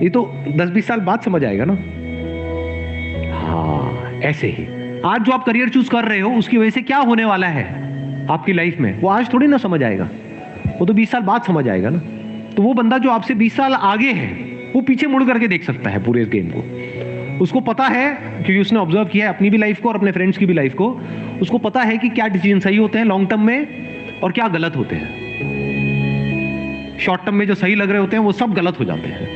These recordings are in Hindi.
ये तो 10-20 साल बाद समझ आएगा ना। हाँ, ऐसे ही आज जो आप करियर चूज कर रहे हो उसकी वजह से क्या होने वाला है आपकी लाइफ में, वो आज थोड़ी ना समझ आएगा, वो तो 20 साल बाद समझ आएगा ना। तो वो बंदा जो आपसे 20 साल आगे है वो पीछे मुड़ करके देख सकता है पूरे गेम को। उसको पता है, क्योंकि उसने ऑब्जर्व किया है अपनी भी लाइफ को और अपने फ्रेंड्स की भी लाइफ को। उसको पता है कि क्या डिसीजन सही होते हैं लॉन्ग टर्म में और क्या गलत होते हैं। शॉर्ट टर्म में जो सही लग रहे होते हैं वो सब गलत हो जाते हैं।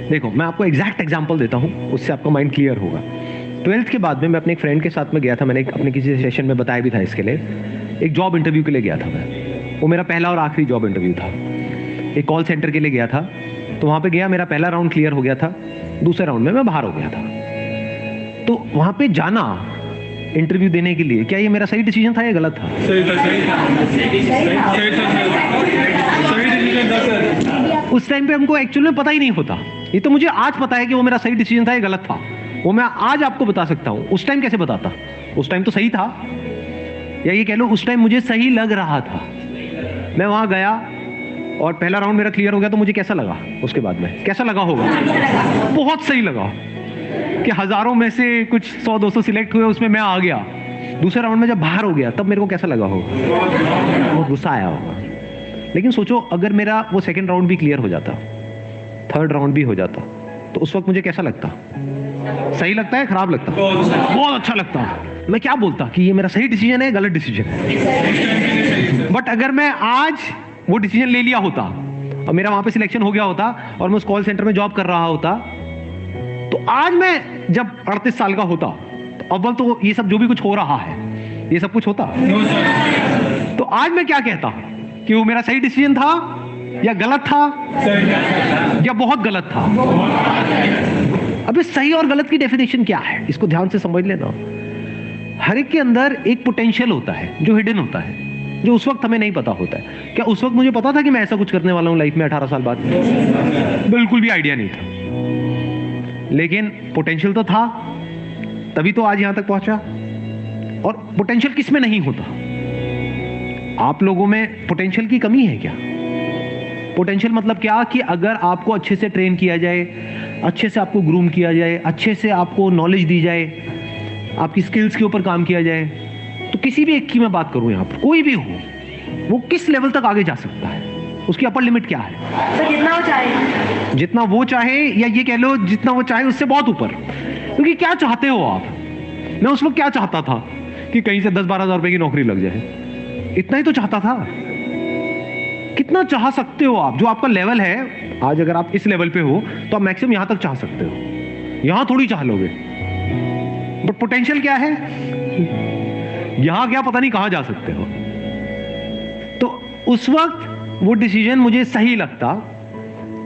देखो मैं आपको एग्जैक्ट एग्जांपल देता हूं, उससे आपका माइंड क्लियर होगा। 12th के बाद में मैं अपने एक फ्रेंड के साथ में गया था, मैंने अपने किसी सेशन में बताया भी था इसके लिए। एक जॉब इंटरव्यू के लिए गया था मैं, वो मेरा पहला और आखिरी जॉब इंटरव्यू था। एक कॉल सेंटर के लिए गया था, तो वहां पे गया, मेरा पहला राउंड क्लियर हो गया था, दूसरे राउंड में मैं बाहर हो गया था। तो वहां पे जाना इंटरव्यू देने के लिए, क्या ये मेरा सही डिसीजन था या गलत था? सही था, सही था, सही डिसीजन था सर। उस टाइम पे हमको एक्चुअली में पता ही नहीं होता। ये तो मुझे आज पता है कि वो मेरा सही डिसीजन था या गलत था, वो मैं आज आपको बता सकता हूं। उस टाइम कैसे बताता? उस टाइम तो सही था, या ये कह लो उस टाइम मुझे सही लग रहा था। मैं वहां गया और पहला राउंड मेरा क्लियर हो गया, तो मुझे कैसा लगा? उसके बाद में कैसा लगा होगा? बहुत सही लगा कि हजारों में से कुछ 100-200 सिलेक्ट हुए, उसमें मैं आ गया। दूसरे राउंड में जब बाहर हो गया तब मेरे को कैसा लगा होगा? बहुत गुस्सा आया होगा। लेकिन सोचो अगर मेरा वो सेकंड राउंड भी क्लियर हो जाता, थर्ड राउंड भी हो जाता, तो उस वक्त मुझे कैसा लगता? सही लगता है, खराब लगता? बहुत अच्छा लगता। मैं क्या बोलता कि ये मेरा सही डिसीजन है, गलत डिसीजन है। बट अगर मैं आज वो डिसीजन ले लिया होता और मेरा वहां पे सिलेक्शन हो गया होता और मैं उस कॉल सेंटर में जॉब कर रहा होता, तो आज मैं जब 38 साल का होता, तो अव्वल तो ये सब जो भी कुछ हो रहा है ये सब कुछ होता, तो आज मैं क्या कहता कि वो मेरा सही डिसीजन था या गलत था या बहुत गलत था। अब इस सही और गलत की डेफिनेशन क्या है, इसको ध्यान से समझ लेना। हर एक के अंदर एक पोटेंशियल होता है जो हिडन होता है, जो उस वक्त हमें नहीं पता होता है। क्या उस वक्त मुझे पता था कि मैं ऐसा कुछ करने वाला हूं लाइफ में 18 साल बाद? बिल्कुल भी आइडिया नहीं था, लेकिन पोटेंशियल तो था, तभी तो आज यहां तक पहुंचा। और पोटेंशियल किस में नहीं होता? आप लोगों में पोटेंशियल की कमी है क्या? पोटेंशियल मतलब क्या कि अगर आपको अच्छे से ट्रेन किया जाए, अच्छे से आपको ग्रूम किया जाए, अच्छे से आपको नॉलेज दी जाए, आपकी स्किल्स के ऊपर काम किया जाए, तो किसी भी एक की मैं बात करूं, यहां पर कोई भी हो, वो किस लेवल तक आगे जा सकता है? उसकी अपर लिमिट क्या है? तो जितना वो चाहे, जितना वो चाहे, या ये कह लो जितना वो चाहे उससे बहुत ऊपर। क्योंकि क्या चाहते हो आप? मैं उस वक्त क्या चाहता था कि कहीं से 10-12 हज़ार रुपए की नौकरी लग जाए, इतना ही तो चाहता था। कितना चाह सकते हो आप? जो आपका लेवल है आज, अगर आप इस लेवल पे हो तो आप मैक्सिमम यहां तक चाह सकते हो, यहां थोड़ी चाह लोगे। बट पोटेंशियल क्या है? यहां क्या पता नहीं कहां जा सकते हो। तो उस वक्त वो डिसीजन मुझे सही लगता,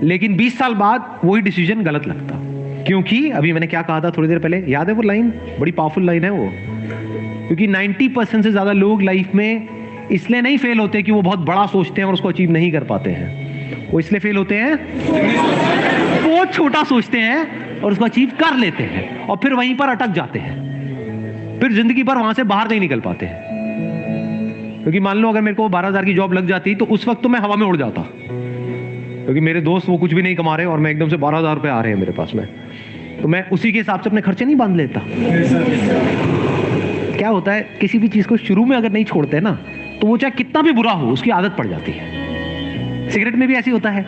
लेकिन 20 साल बाद वही डिसीजन गलत लगता। क्योंकि अभी मैंने क्या कहा था थोड़ी देर पहले, याद है वो लाइन? बड़ी पावरफुल लाइन है वो। क्योंकि 90% से ज्यादा लोग लाइफ में इसलिए नहीं फेल होते कि वो बहुत बड़ा सोचते हैं और उसको अचीव नहीं कर पाते हैं। वो इसलिए फेल होते हैं बहुत छोटा सोचते हैं और उसको अचीव कर लेते हैं, और फिर वहीं पर अटक जाते हैं, फिर जिंदगी भर वहां से बाहर नहीं निकल पाते हैं। क्योंकि मान लो अगर मेरे को 12,000 की जॉब लग जाती तो उस वक्त तो मैं हवा में उड़ जाता, क्योंकि मेरे दोस्त वो कुछ भी नहीं कमा रहे और मैं एकदम से 12,000 रुपए आ रहे हैं मेरे पास में, तो मैं उसी के हिसाब से अपने खर्चे नहीं बांध लेता। क्या होता है, किसी भी चीज को शुरू में अगर नहीं छोड़ते ना, तो वो चाहे कितना भी बुरा हो उसकी आदत पड़ जाती है। सिगरेट में भी ऐसी होता है,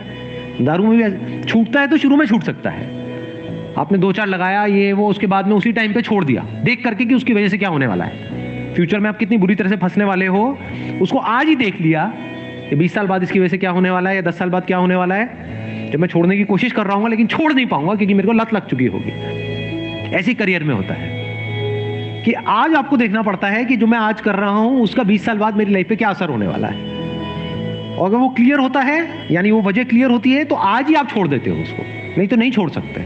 दारू में भी ऐसे, छूटता है तो शुरू में छूट सकता है। आपने 2-4 लगाया ये वो, उसके बाद में उसी टाइम पे छोड़ दिया, देख करके कि उसकी वजह से क्या होने वाला है, फ्यूचर में आप कितनी बुरी तरह से फंसने वाले हो, उसको आज ही देख लिया कि 20 साल बाद इसकी वजह से क्या होने वाला है, या 10 साल बाद क्या होने वाला है, जब मैं छोड़ने की कोशिश कर रहा हूँ लेकिन छोड़ नहीं पाऊंगा क्योंकि मेरे को लत लग चुकी होगी। ऐसी करियर में होता है कि आज आपको देखना पड़ता है कि जो मैं आज कर रहा हूं उसका 20 साल बाद मेरी लाइफ पे क्या असर होने वाला है। और अगर वो क्लियर होता है, यानी वो वजह क्लियर होती है, तो आज ही आप छोड़ देते हो उसको, नहीं तो नहीं छोड़ सकते।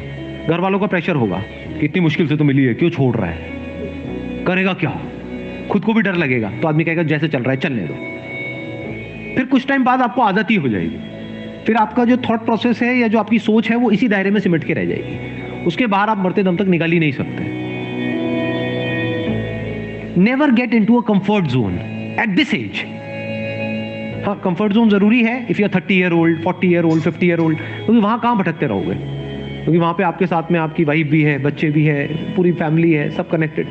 घर वालों का प्रेशर होगा, इतनी मुश्किल से तो मिली है, क्यों छोड़ रहा है, करेगा क्या, खुद को भी डर लगेगा, तो आदमी कहेगा जैसे चल रहा है चलने दो। फिर कुछ टाइम बाद आपको आदत ही हो जाएगी, फिर आपका जो थॉट प्रोसेस है या जो आपकी सोच है वो इसी दायरे में सिमट के रह जाएगी, उसके बाहर आप मरते दम तक निकाल ही नहीं सकते। Never get into a comfort zone at this age. हाँ, कंफर्ट जोन जरूरी है if you are 30 year old, 40 year old, 50 year old, क्योंकि वहाँ कहाँ भटकते रहोगे, क्योंकि वहाँ पे आपके साथ में आपकी वाइफ भी है, बच्चे भी है, पूरी फैमिली है, सब कनेक्टेड।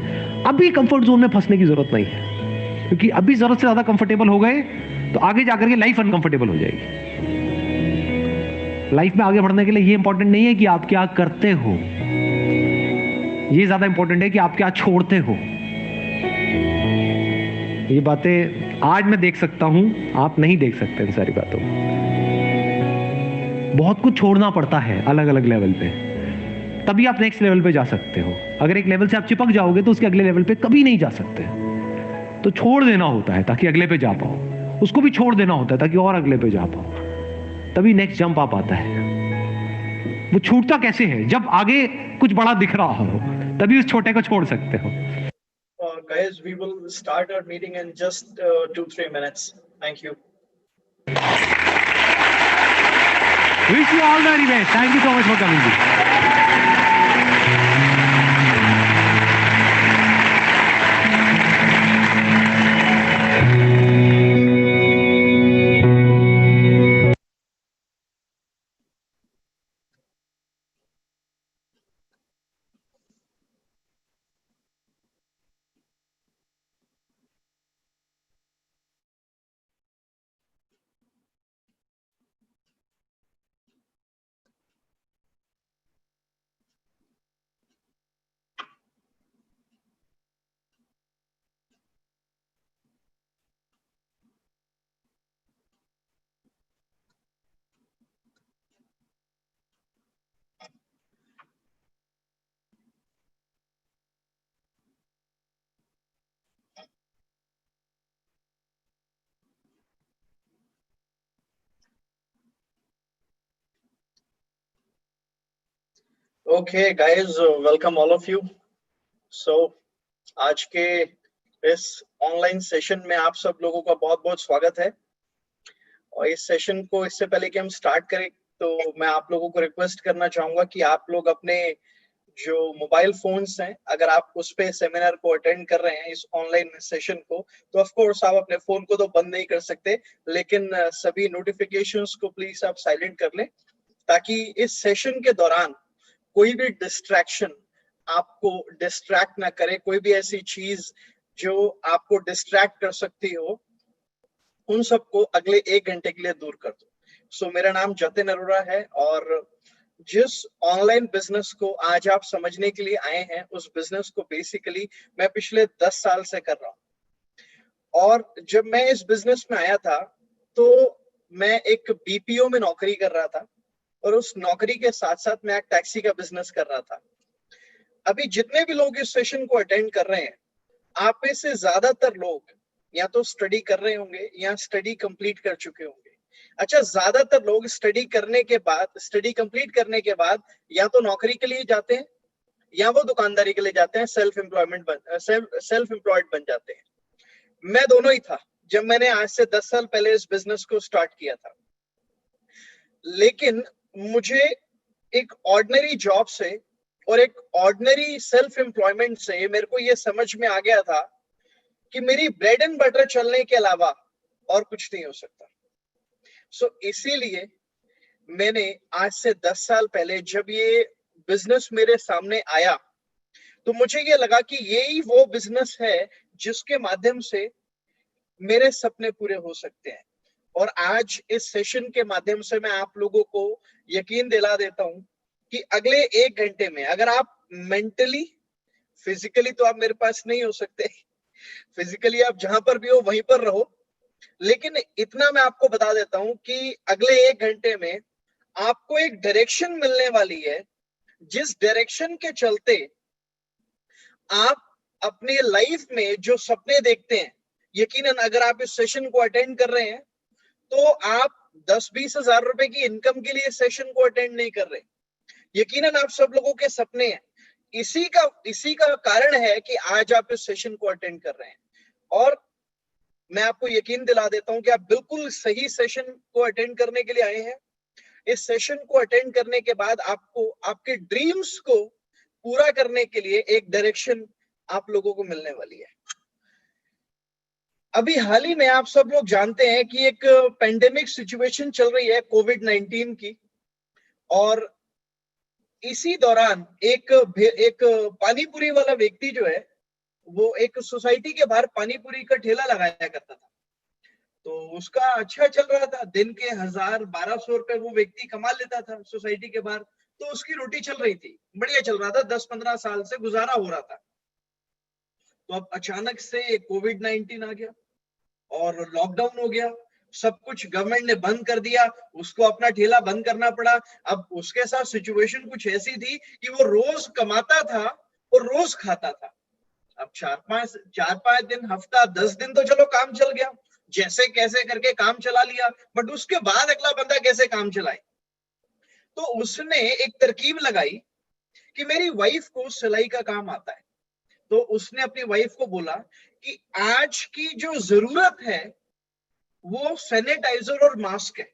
अभी कंफर्ट जोन में फंसने की जरूरत नहीं है, क्योंकि अभी जरूरत से ज्यादा कंफर्टेबल हो गए तो आगे जाकर के लाइफ अनकंफर्टेबल हो जाएगी। लाइफ में आगे बढ़ने के लिए ये इंपॉर्टेंट नहीं है कि आप क्या करते हो, ये ज्यादा इंपॉर्टेंट है कि आप क्या छोड़ते हो। ये बातें आज मैं देख सकता हूं, आप नहीं देख सकते इन सारी बातों। बहुत कुछ छोड़ना पड़ता है अलग अलग लेवल पे, तभी आप नेक्स्ट लेवल पे जा सकते हो। अगर एक लेवल से आप चिपक जाओगे तो उसके अगले लेवल पे कभी नहीं जा सकते। तो छोड़ देना होता है ताकि अगले पे जा पाओ, उसको भी छोड़ देना होता है ताकि और अगले पे जा पाओ, तभी नेक्स्ट जंप आ पाता है। वो छूटता कैसे है? जब आगे कुछ बड़ा दिख रहा हो, तभी उस छोटे को छोड़ सकते हो। Guys, we will start our meeting in just 2-3 minutes. Thank you. Wish you all the very best. Thank you so much for coming. Okay, guys, welcome all of you. So, आज के इस ऑनलाइन सेशन में आप सब लोगों का बहुत बहुत स्वागत है। और इस सेशन को इससे पहले कि हम स्टार्ट करें तो मैं आप लोगों को रिक्वेस्ट करना चाहूंगा कि आप लोग अपने जो मोबाइल फोन्स हैं, अगर आप उस पे सेमिनार को अटेंड कर रहे हैं, इस ऑनलाइन सेशन को, तो ऑफ कोर्स आप अपने फोन को तो बंद नहीं कर सकते, लेकिन सभी नोटिफिकेशंस को प्लीज आप साइलेंट कर लें, ताकि इस सेशन के दौरान कोई भी डिस्ट्रैक्शन आपको डिस्ट्रैक्ट ना करे। कोई भी ऐसी चीज जो आपको डिस्ट्रैक्ट कर सकती हो, उन सबको अगले 1 घंटे के लिए दूर कर दो। सो मेरा नाम जतिन अरोड़ा है और जिस ऑनलाइन बिजनेस को आज आप समझने के लिए आए हैं, उस बिजनेस को बेसिकली मैं पिछले 10 साल से कर रहा हूं। और जब मैं इस बिजनेस में आया था तो मैं एक बीपीओ में नौकरी कर रहा था और उस नौकरी के साथ साथ मैं एक टैक्सी का बिजनेस कर रहा था। अभी जितने भी लोग इस सेशन को अटेंड कर रहे हैं, आप में से ज्यादातर लोग या तो स्टडी कर रहे होंगे या स्टडी कंप्लीट कर चुके होंगे। अच्छा, ज्यादातर लोग स्टडी कंप्लीट करने के बाद या तो नौकरी के लिए जाते हैं या वो दुकानदारी के लिए जाते हैं, सेल्फ एम्प्लॉयड बन जाते हैं। मैं दोनों ही था जब मैंने आज से 10 साल पहले इस बिजनेस को स्टार्ट किया था। लेकिन मुझे एक ऑर्डिनरी जॉब से और एक ऑर्डिनरी सेल्फ एम्प्लॉयमेंट से मेरे को ये समझ में आ गया था कि मेरी ब्रेड एंड बटर चलने के अलावा और कुछ नहीं हो सकता। सो इसीलिए मैंने आज से 10 साल पहले जब ये बिजनेस मेरे सामने आया तो मुझे ये लगा कि यही वो बिजनेस है जिसके माध्यम से मेरे सपने पूरे हो सकते हैं। और आज इस सेशन के माध्यम से मैं आप लोगों को यकीन दिला देता हूं कि अगले 1 घंटे में अगर आप मेंटली, फिजिकली तो आप मेरे पास नहीं हो सकते, फिजिकली आप जहां पर भी हो वहीं पर रहो, लेकिन इतना मैं आपको बता देता हूं कि अगले 1 घंटे में आपको एक डायरेक्शन मिलने वाली है, जिस डायरेक्शन के चलते आप अपने लाइफ में जो सपने देखते हैं, यकीनन अगर आप इस सेशन को अटेंड कर रहे हैं तो आप 10-20 हजार रुपए की इनकम के लिए सेशन को अटेंड नहीं कर रहे। यकीनन आप सब लोगों के सपने हैं। इसी का कारण है कि आज आप इस सेशन को अटेंड कर रहे हैं। और मैं आपको यकीन दिला देता हूं कि आप बिल्कुल सही सेशन को अटेंड करने के लिए आए हैं। इस सेशन को अटेंड करने के बाद आपको आपके ड्रीम्स को पूरा करने के लिए एक डायरेक्शन आप लोगों को मिलने वाली है। अभी हाल ही में आप सब लोग जानते हैं कि एक पेंडेमिक सिचुएशन चल रही है कोविड-19 की, और इसी दौरान एक पानी पूरी वाला व्यक्ति जो है वो एक सोसाइटी के बाहर पानी पूरी का ठेला लगाया करता था। तो उसका अच्छा चल रहा था, दिन के 1000-1200 रुपए वो व्यक्ति कमा लेता था सोसाइटी के बाहर। तो उसकी रोटी चल रही थी, बढ़िया चल रहा था, 10-15 साल से गुजारा हो रहा था। तो अब अचानक से कोविड-19 आ गया और लॉकडाउन हो गया, सब कुछ गवर्नमेंट ने बंद कर दिया, उसको अपना ठेला बंद करना पड़ा। अब उसके साथ सिचुएशन कुछ ऐसी थी कि वो रोज कमाता था और रोज खाता था। अब 4-5 दिन, हफ्ता, 10 दिन तो चलो काम चल गया, जैसे कैसे करके काम चला लिया, बट उसके बाद अगला बंदा कैसे काम चलाए। तो उसने एक तरकीब लगाई कि मेरी वाइफ को सिलाई का काम आता है। तो उसने अपनी वाइफ को बोला कि आज की जो जरूरत है वो सैनिटाइजर और मास्क है।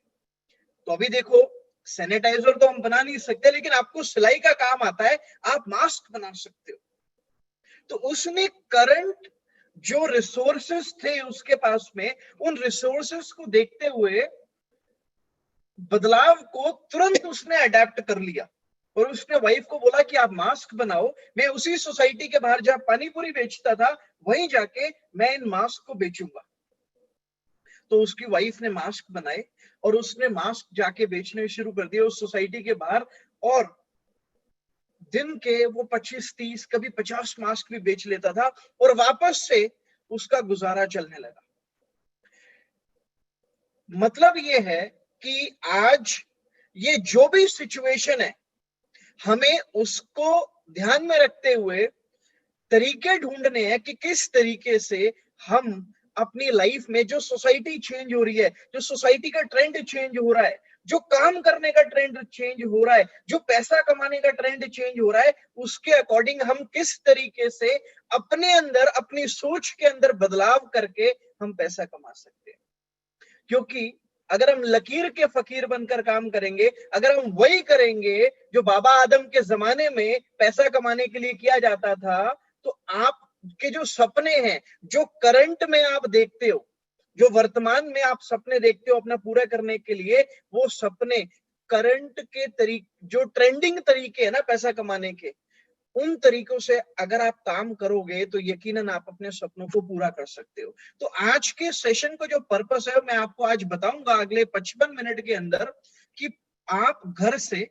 तो अभी देखो, सैनिटाइजर तो हम बना नहीं सकते, लेकिन आपको सिलाई का काम आता है, आप मास्क बना सकते हो। तो उसने करंट जो रिसोर्सेस थे उसके पास में, उन रिसोर्सेस को देखते हुए बदलाव को तुरंत उसने अडेप्ट कर लिया और उसने वाइफ को बोला कि आप मास्क बनाओ, मैं उसी सोसाइटी के बाहर जहां पानी पूरी बेचता था वहीं जाके मैं इन मास्क को बेचूंगा। तो उसकी वाइफ ने मास्क बनाए और उसने मास्क जाके बेचने शुरू कर दिए उस सोसाइटी के बाहर, और दिन के वो 25-30 कभी 50 मास्क भी बेच लेता था और वापस से उसका गुजारा चलने लगा। मतलब ये है कि आज ये जो भी सिचुएशन है, हमें उसको ध्यान में रखते हुए तरीके ढूंढने हैं कि किस तरीके से हम अपनी लाइफ में, जो सोसाइटी चेंज हो रही है, जो सोसाइटी का ट्रेंड चेंज हो रहा है, जो काम करने का ट्रेंड चेंज हो रहा है, जो पैसा कमाने का ट्रेंड चेंज हो रहा है, उसके अकॉर्डिंग हम किस तरीके से अपने अंदर, अपनी सोच के अंदर बदलाव करके हम पैसा कमा सकते हैं। क्योंकि अगर हम लकीर के फकीर बनकर काम करेंगे, अगर हम वही करेंगे जो बाबा आदम के जमाने में पैसा कमाने के लिए किया जाता था, तो आपके जो सपने हैं, जो करंट में आप देखते हो, जो वर्तमान में आप सपने देखते हो अपना पूरा करने के लिए, वो सपने करंट के तरीके, जो ट्रेंडिंग तरीके है ना पैसा कमाने के, उन तरीकों से अगर आप काम करोगे तो यकीनन आप अपने सपनों को पूरा कर सकते हो। तो आज के सेशन का जो पर्पस है, मैं आपको आज बताऊंगा अगले 55 मिनट के अंदर कि आप घर से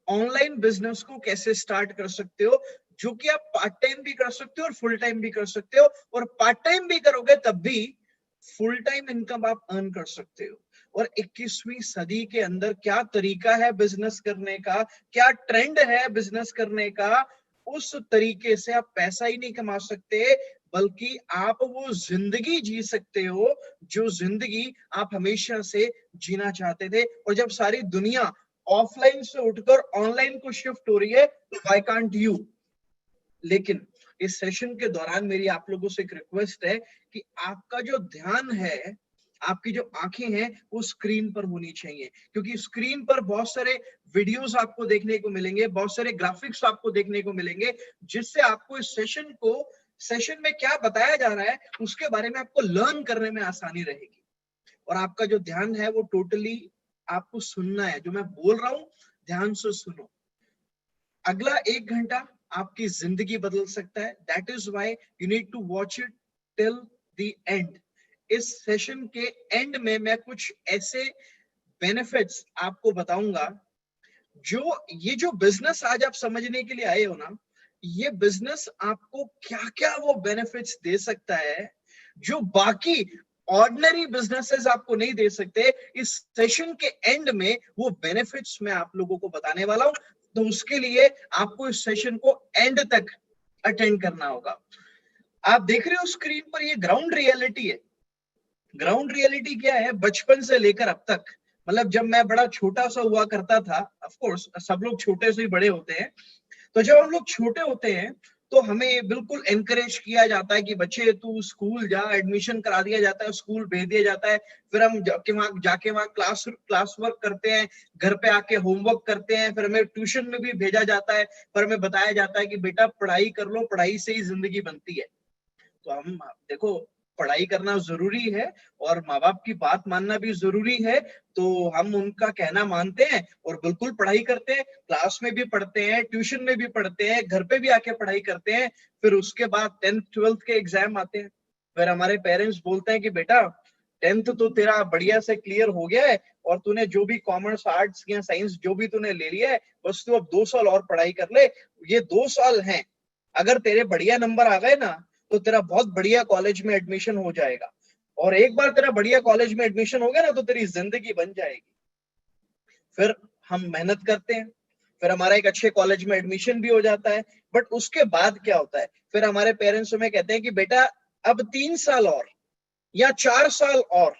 ऑनलाइन बिजनेस को कैसे स्टार्ट कर सकते हो, जो कि आप पार्ट टाइम भी कर सकते हो और फुल टाइम भी कर सकते हो, और पार्ट टाइम भी करोगे तब भी फुल टाइम इनकम आप अर्न कर सकते हो। और 21वीं सदी के अंदर क्या तरीका है बिजनेस करने का, क्या ट्रेंड है बिजनेस करने का, उस तरीके से आप पैसा ही नहीं कमा सकते, बल्कि आप वो जिंदगी जी सकते हो जो जिंदगी आप हमेशा से जीना चाहते थे। और जब सारी दुनिया ऑफलाइन से उठकर ऑनलाइन को शिफ्ट हो रही है, तो व्हाई कांट यू। लेकिन इस सेशन के दौरान मेरी आप लोगों से एक रिक्वेस्ट है कि आपका जो ध्यान है, आपकी जो आंखें हैं, वो स्क्रीन पर होनी चाहिए, क्योंकि स्क्रीन पर बहुत सारे वीडियोस आपको देखने को मिलेंगे, बहुत सारे ग्राफिक्स आपको देखने को मिलेंगे, जिससे आपको इस सेशन में क्या बताया जा रहा है उसके बारे में आपको लर्न करने में आसानी रहेगी। और आपका जो ध्यान है वो टोटली आपको सुनना है, जो मैं बोल रहा हूं ध्यान से सुनो। अगला 1 घंटा आपकी जिंदगी बदल सकता है। That is why you need to watch it till the end. इस सेशन के एंड में मैं कुछ ऐसे बेनिफिट्स आपको बताऊंगा, ये जो बिजनेस आज आप समझने के लिए आए हो ना, ये बिजनेस आपको क्या क्या वो बेनिफिट्स दे सकता है जो बाकी ऑर्डिनरी बिजनेसेस आपको नहीं दे सकते। इस सेशन के एंड में वो बेनिफिट्स मैं आप लोगों को बताने वाला हूं, तो उसके लिए आपको इस सेशन को एंड तक अटेंड करना होगा। आप देख रहे हो स्क्रीन पर, ये ग्राउंड रियलिटी है। ग्राउंड रियलिटी क्या है, बचपन से लेकर अब तक, मतलब जब मैं बड़ा छोटा सा हुआ करता था, ऑफ कोर्स सब लोग छोटे से ही बड़े होते हैं, तो जब हम लोग छोटे होते हैं तो हमें बिल्कुल एनकरेज किया जाता है कि बच्चे तू स्कूल जा, एडमिशन करा दिया जाता है, स्कूल भेज दिया जाता है, फिर हम जाके वहाँ क्लास वर्क करते हैं, घर पे आके होमवर्क करते हैं, फिर हमें ट्यूशन में भी भेजा जाता है, पर हमें बताया जाता है कि बेटा पढ़ाई कर लो, पढ़ाई से ही जिंदगी बनती है। तो हम देखो, पढ़ाई करना जरूरी है और माँ बाप की बात मानना भी जरूरी है, तो हम उनका कहना मानते हैं और बिल्कुल पढ़ाई करते हैं, क्लास में भी पढ़ते हैं, ट्यूशन में भी पढ़ते हैं, घर पे भी आके पढ़ाई करते हैं। फिर उसके बाद 10th 12th के एग्जाम आते हैं, फिर हमारे पेरेंट्स बोलते हैं कि बेटा 10th तो तेरा बढ़िया से क्लियर हो गया है और तूने जो भी कॉमर्स आर्ट्स या साइंस जो भी तूने ले लिया है, बस तू अब 2 साल और पढ़ाई कर ले। ये 2 साल हैं, अगर तेरे बढ़िया नंबर आ गए ना तो तेरा बहुत बढ़िया कॉलेज में एडमिशन हो जाएगा, और एक बार तेरा बढ़िया कॉलेज में एडमिशन हो गया ना तो तेरी जिंदगी बन जाएगी। फिर हम मेहनत करते हैं, फिर हमारा एक अच्छे कॉलेज में एडमिशन भी हो जाता है, बट उसके बाद क्या होता है, फिर हमारे पेरेंट्स हमें कहते हैं कि बेटा अब 3 साल और या 4 साल और,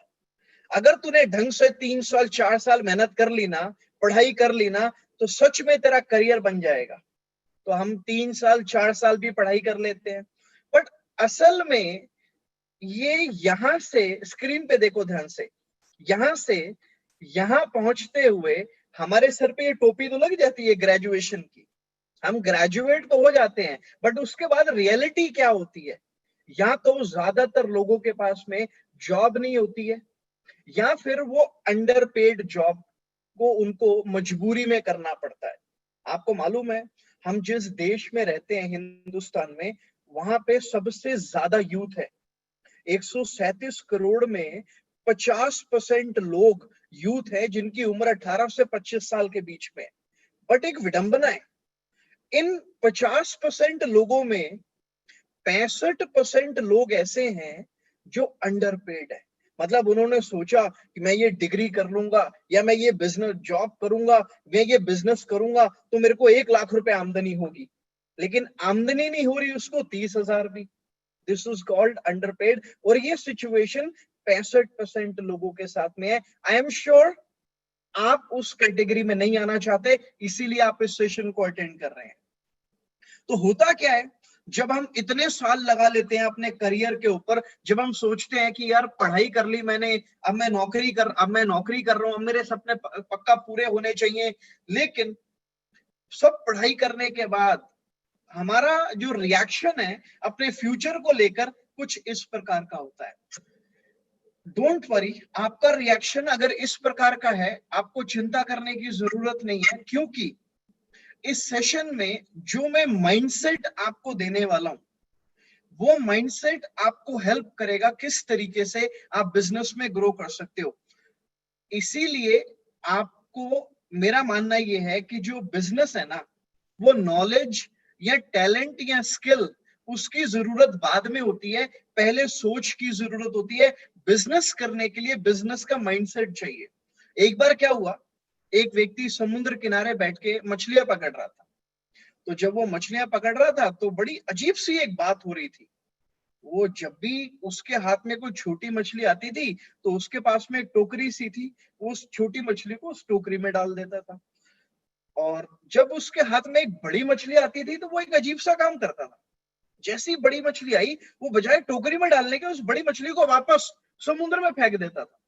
अगर तूने ढंग से 3 साल 4 साल मेहनत कर ली ना, पढ़ाई कर ली ना, तो सच में तेरा करियर बन जाएगा। तो हम 3 साल 4 साल भी पढ़ाई कर लेते हैं, बट असल में ये यहां से, स्क्रीन पे देखो ध्यान से, यहां से यहां पहुंचते हुए हमारे सर पे ये टोपी तो लग जाती है ग्रेजुएशन की, हम ग्रेजुएट तो हो जाते हैं, बट उसके बाद रियलिटी क्या होती है, या तो ज्यादातर लोगों के पास में जॉब नहीं होती है, या फिर वो अंडर पेड जॉब को उनको मजबूरी में करना पड़ता है। आपको मालूम है हम जिस देश में रहते हैं हिंदुस्तान में, वहां पे सबसे ज्यादा यूथ है, 137 करोड़ में 50% लोग यूथ है जिनकी उम्र 18 से 25 साल के बीच में। बट एक विडंबना है, इन 50% लोगों में 65% लोग ऐसे हैं जो अंडर पेड है। मतलब उन्होंने सोचा कि मैं ये डिग्री कर लूंगा या मैं ये बिजनेस जॉब करूंगा, मैं ये बिजनेस करूंगा तो मेरे को 1 लाख रुपए आमदनी होगी, लेकिन आमदनी नहीं हो रही उसको 30,000 भी। दिस इज कॉल्ड अंडरपेड, और ये सिचुएशन 65% लोगों के साथ में है। आई एम श्योर आप उस कैटेगरी में नहीं आना चाहते, इसीलिए आप इस सेशन को अटेंड कर रहे हैं। तो होता क्या है, जब हम इतने साल लगा लेते हैं अपने करियर के ऊपर, जब हम सोचते हैं कि यार पढ़ाई कर ली मैंने, अब मैं नौकरी कर रहा हूं, अब मेरे सपने पक्का पूरे होने चाहिए, लेकिन सब पढ़ाई करने के बाद हमारा जो रिएक्शन है अपने फ्यूचर को लेकर कुछ इस प्रकार का होता है। डोंट वरी, आपका रिएक्शन अगर इस प्रकार का है, आपको चिंता करने की जरूरत नहीं है, क्योंकि इस सेशन में जो मैं माइंडसेट आपको देने वाला हूं, वो माइंडसेट आपको हेल्प करेगा किस तरीके से आप बिजनेस में ग्रो कर सकते हो। इसीलिए आपको, मेरा मानना यह है कि जो बिजनेस है ना, वो नॉलेज या टैलेंट या स्किल उसकी जरूरत बाद में होती है, पहले सोच की जरूरत होती है। बिजनेस करने के लिए बिजनेस का माइंडसेट चाहिए। एक बार क्या हुआ, एक व्यक्ति समुद्र किनारे बैठ के मछलियां पकड़ रहा था, तो जब वो मछलियां पकड़ रहा था तो बड़ी अजीब सी एक बात हो रही थी। वो जब भी उसके हाथ में कोई छोटी मछली आती थी तो उसके पास में एक टोकरी सी थी, वो उस छोटी मछली को उस टोकरी में डाल देता था, और जब उसके हाथ में एक बड़ी मछली आती थी तो वो एक अजीब सा काम करता था। जैसी बड़ी मछली आई, वो बजाय टोकरी में डालने के उस बड़ी मछली को वापस समुद्र में फेंक देता था।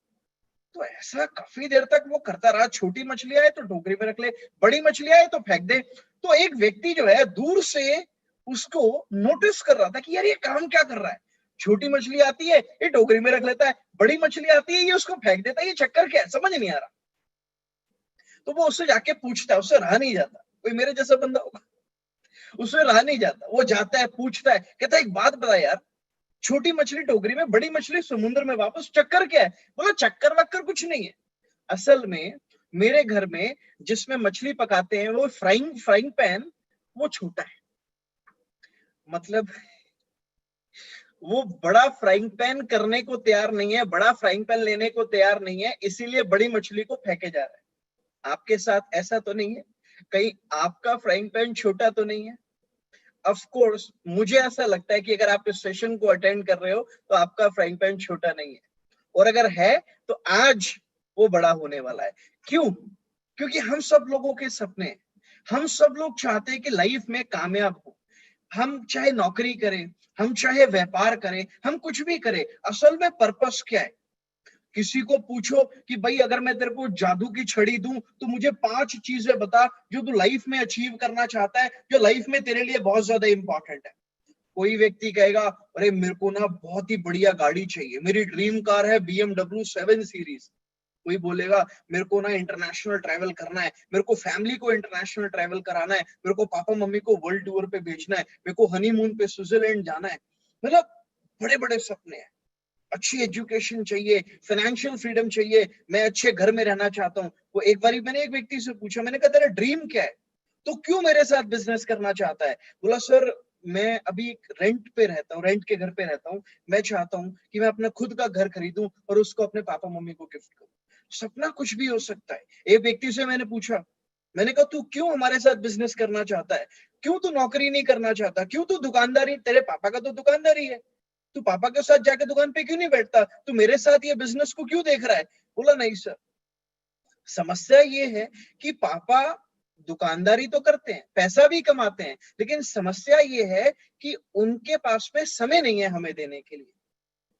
तो ऐसा काफी देर तक वो करता रहा, छोटी मछली आए तो टोकरी में रख ले, बड़ी मछली आए तो फेंक दे। तो एक व्यक्ति जो है दूर से उसको नोटिस कर रहा था कि यार ये काम क्या कर रहा है, छोटी मछली आती है ये टोकरी में रख लेता है, बड़ी मछली आती है ये उसको फेंक देता है, ये चक्कर क्या है, समझ नहीं आ रहा। तो वो उससे जाके पूछता है, उससे रहा नहीं जाता, कोई मेरे जैसा बंदा होगा, उससे रहा नहीं जाता, वो जाता है पूछता है, कहता है एक बात बता यार, छोटी मछली टोकरी में, बड़ी मछली समुद्र में वापस, चक्कर क्या है? बोला चक्कर वक्कर कुछ नहीं है, असल में मेरे घर में जिसमें मछली पकाते हैं वो फ्राइंग पैन वो छोटा है, मतलब वो बड़ा फ्राइंग पैन करने को तैयार नहीं है, बड़ा फ्राइंग पैन लेने को तैयार नहीं है, इसीलिए बड़ी मछली को फेंके जा रहा है। आपके साथ ऐसा तो नहीं है? कहीं आपका फ्राइंग पैन छोटा तो नहीं है? ऑफ कोर्स मुझे ऐसा लगता है कि अगर आप इस सेशन को अटेंड कर रहे हो तो आपका फ्राइंग पैन छोटा नहीं है, और अगर है तो आज वो बड़ा होने वाला है। क्यों? क्योंकि हम सब लोगों के सपने, हम सब लोग चाहते हैं कि लाइफ में कामयाब हो। हम चाहे नौकरी करें, हम चाहे व्यापार करें, हम कुछ भी करें, असल में पर्पस क्या है? किसी को पूछो कि भाई अगर मैं तेरे को जादू की छड़ी दूं तो मुझे 5 चीजें बता जो तू लाइफ में अचीव करना चाहता है, जो लाइफ में तेरे लिए बहुत ज्यादा इंपॉर्टेंट है। कोई व्यक्ति कहेगा अरे मेरे को ना बहुत ही बढ़िया गाड़ी चाहिए, मेरी ड्रीम कार है BMW 7 सीरीज। कोई बोलेगा मेरे को ना इंटरनेशनल ट्रैवल करना है, मेरे को फैमिली को इंटरनेशनल ट्रैवल कराना है, मेरे को पापा मम्मी को वर्ल्ड टूर पे भेजना है, मेरे को हनीमून पे स्विट्जरलैंड जाना है। मतलब बड़े बड़े सपने हैं। अच्छी एजुकेशन चाहिए, फाइनेंशियल फ्रीडम चाहिए, मैं अच्छे घर में रहना चाहता हूँ। वो एक बारी मैंने एक व्यक्ति से पूछा, मैंने कहा तेरा ड्रीम क्या है, तो क्यों मेरे साथ बिजनेस करना चाहता है? बोला सर मैं अभी रेंट पे रहता हूँ, रेंट के घर पे रहता हूँ, मैं चाहता हूँ कि मैं अपना खुद का घर खरीदूं और उसको अपने पापा मम्मी को गिफ्ट करूं। सपना कुछ भी हो सकता है। एक व्यक्ति से मैंने पूछा, मैंने कहा तू क्यों हमारे साथ बिजनेस करना चाहता है, क्यों तू नौकरी नहीं करना चाहता, क्यों तू दुकानदारी, तेरे पापा का तो दुकानदारी है, तू पापा के साथ जाके दुकान पे क्यों नहीं बैठता, तू मेरे साथ ये बिजनेस को क्यों देख रहा है? बोला नहीं सर, समस्या ये है कि पापा दुकानदारी तो करते हैं, पैसा भी कमाते हैं, लेकिन समस्या ये है कि उनके पास में समय नहीं है हमें देने के लिए।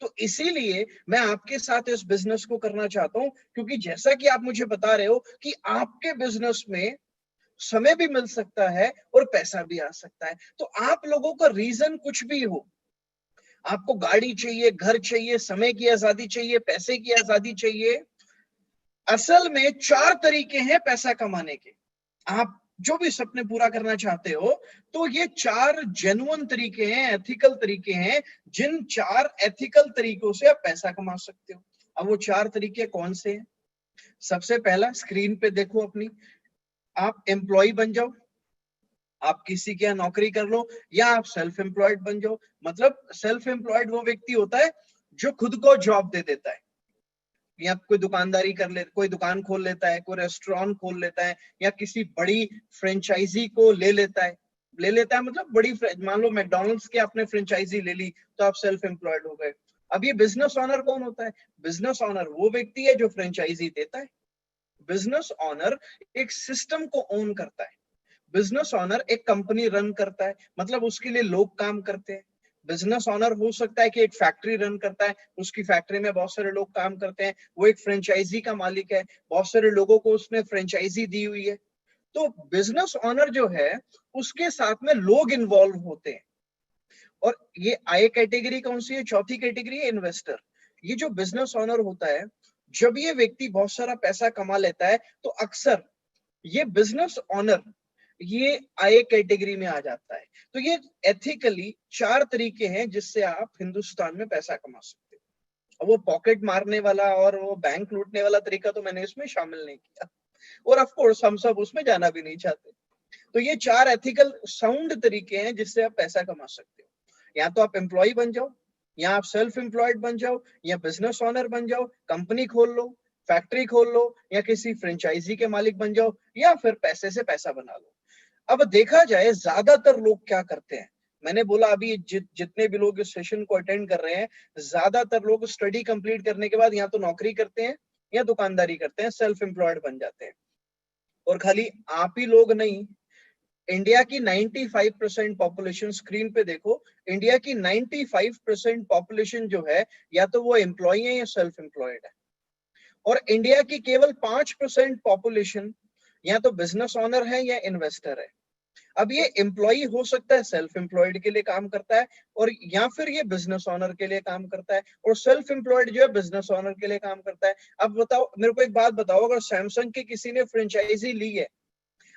तो इसीलिए मैं आपके साथ इस बिजनेस को करना चाहता हूं, क्योंकि जैसा कि आप मुझे बता रहे हो कि आपके बिजनेस में समय भी मिल सकता है और पैसा भी आ सकता है। तो आप लोगों का रीजन कुछ भी हो, आपको गाड़ी चाहिए, घर चाहिए, समय की आजादी चाहिए, पैसे की आजादी चाहिए, असल में 4 तरीके हैं पैसा कमाने के। आप जो भी सपने पूरा करना चाहते हो, तो ये 4 जेन्युइन तरीके हैं, एथिकल तरीके हैं, जिन 4 एथिकल तरीकों से आप पैसा कमा सकते हो। अब वो 4 तरीके कौन से हैं? सबसे पहला, स्क्रीन पे देखो अपनी, आप एम्प्लॉय बन जाओ, आप किसी के यहाँ नौकरी कर लो, या आप सेल्फ एम्प्लॉयड बन जाओ। मतलब सेल्फ एम्प्लॉयड वो व्यक्ति होता है जो खुद को जॉब दे देता है, या कोई दुकानदारी कर ले, कोई दुकान खोल लेता है, कोई रेस्टोरेंट खोल लेता है, या किसी बड़ी फ्रेंचाइजी को ले लेता है। मतलब बड़ी, मान लो मैकडॉनल्ड्स की आपने फ्रेंचाइजी ले ली, तो आप सेल्फ एम्प्लॉयड हो गए। अब ये बिजनेस ऑनर कौन होता है? बिजनेस ऑनर वो व्यक्ति है जो फ्रेंचाइजी देता है। बिजनेस ऑनर एक सिस्टम को ओन करता है। बिजनेस ऑनर एक कंपनी रन करता है, मतलब उसके लिए लोग काम करते हैं। बिजनेस ऑनर हो सकता है कि एक फैक्ट्री रन करता है, उसकी फैक्ट्री में बहुत सारे लोग काम करते हैं, वो एक फ्रेंचाइजी का मालिक है, बहुत सारे लोगों को उसने फ्रेंचाइजी दी हुई है। तो बिजनेस ऑनर जो है उसके साथ में लोग इन्वॉल्व होते हैं। और ये आय कैटेगरी कौन सी है? चौथी कैटेगरी है इन्वेस्टर। ये जो बिजनेस ऑनर होता है, जब ये व्यक्ति बहुत सारा पैसा कमा लेता है, तो अक्सर ये बिजनेस ऑनर ये आय कैटेगरी में आ जाता है। तो ये एथिकली 4 तरीके हैं जिससे आप हिंदुस्तान में पैसा कमा सकते हो। अब वो पॉकेट मारने वाला और वो बैंक लूटने वाला तरीका तो मैंने इसमें शामिल नहीं किया, और ऑफ कोर्स हम सब उसमें जाना भी नहीं चाहते। तो ये 4 एथिकल साउंड तरीके हैं जिससे आप पैसा कमा सकते हो। या तो आप एम्प्लॉय बन जाओ, या आप सेल्फ एम्प्लॉयड बन जाओ, या बिजनेस ऑनर बन जाओ, कंपनी खोल लो, फैक्ट्री खोल लो, या किसी फ्रेंचाइजी के मालिक बन जाओ, या फिर पैसे से पैसा बना लो। अब देखा जाए ज्यादातर लोग क्या करते हैं, मैंने बोला अभी जितने भी लोग इस सेशन को अटेंड कर रहे हैं, ज्यादातर लोग स्टडी कंप्लीट करने के बाद या तो नौकरी करते हैं या दुकानदारी करते हैं, सेल्फ एम्प्लॉयड बन जाते हैं। और खाली आप ही लोग नहीं, इंडिया की 95% पॉपुलेशन, स्क्रीन पे देखो, इंडिया की 95% पॉपुलेशन जो है, या तो वो एम्प्लॉय है या सेल्फ एम्प्लॉयड है। और इंडिया की केवल 5% पॉपुलेशन या तो बिजनेस ऑनर है या इन्वेस्टर है। अब ये एम्प्लॉय हो सकता है, सेल्फ एम्प्लॉयड के लिए काम करता है, और या फिर ये बिजनेस ऑनर के लिए काम करता है, और सेल्फ एम्प्लॉयड जो है बिजनेस ऑनर के लिए काम करता है। अब बताओ, मेरे को एक बात बताओ, अगर सैमसंग की किसी ने फ्रेंचाइजी ली है,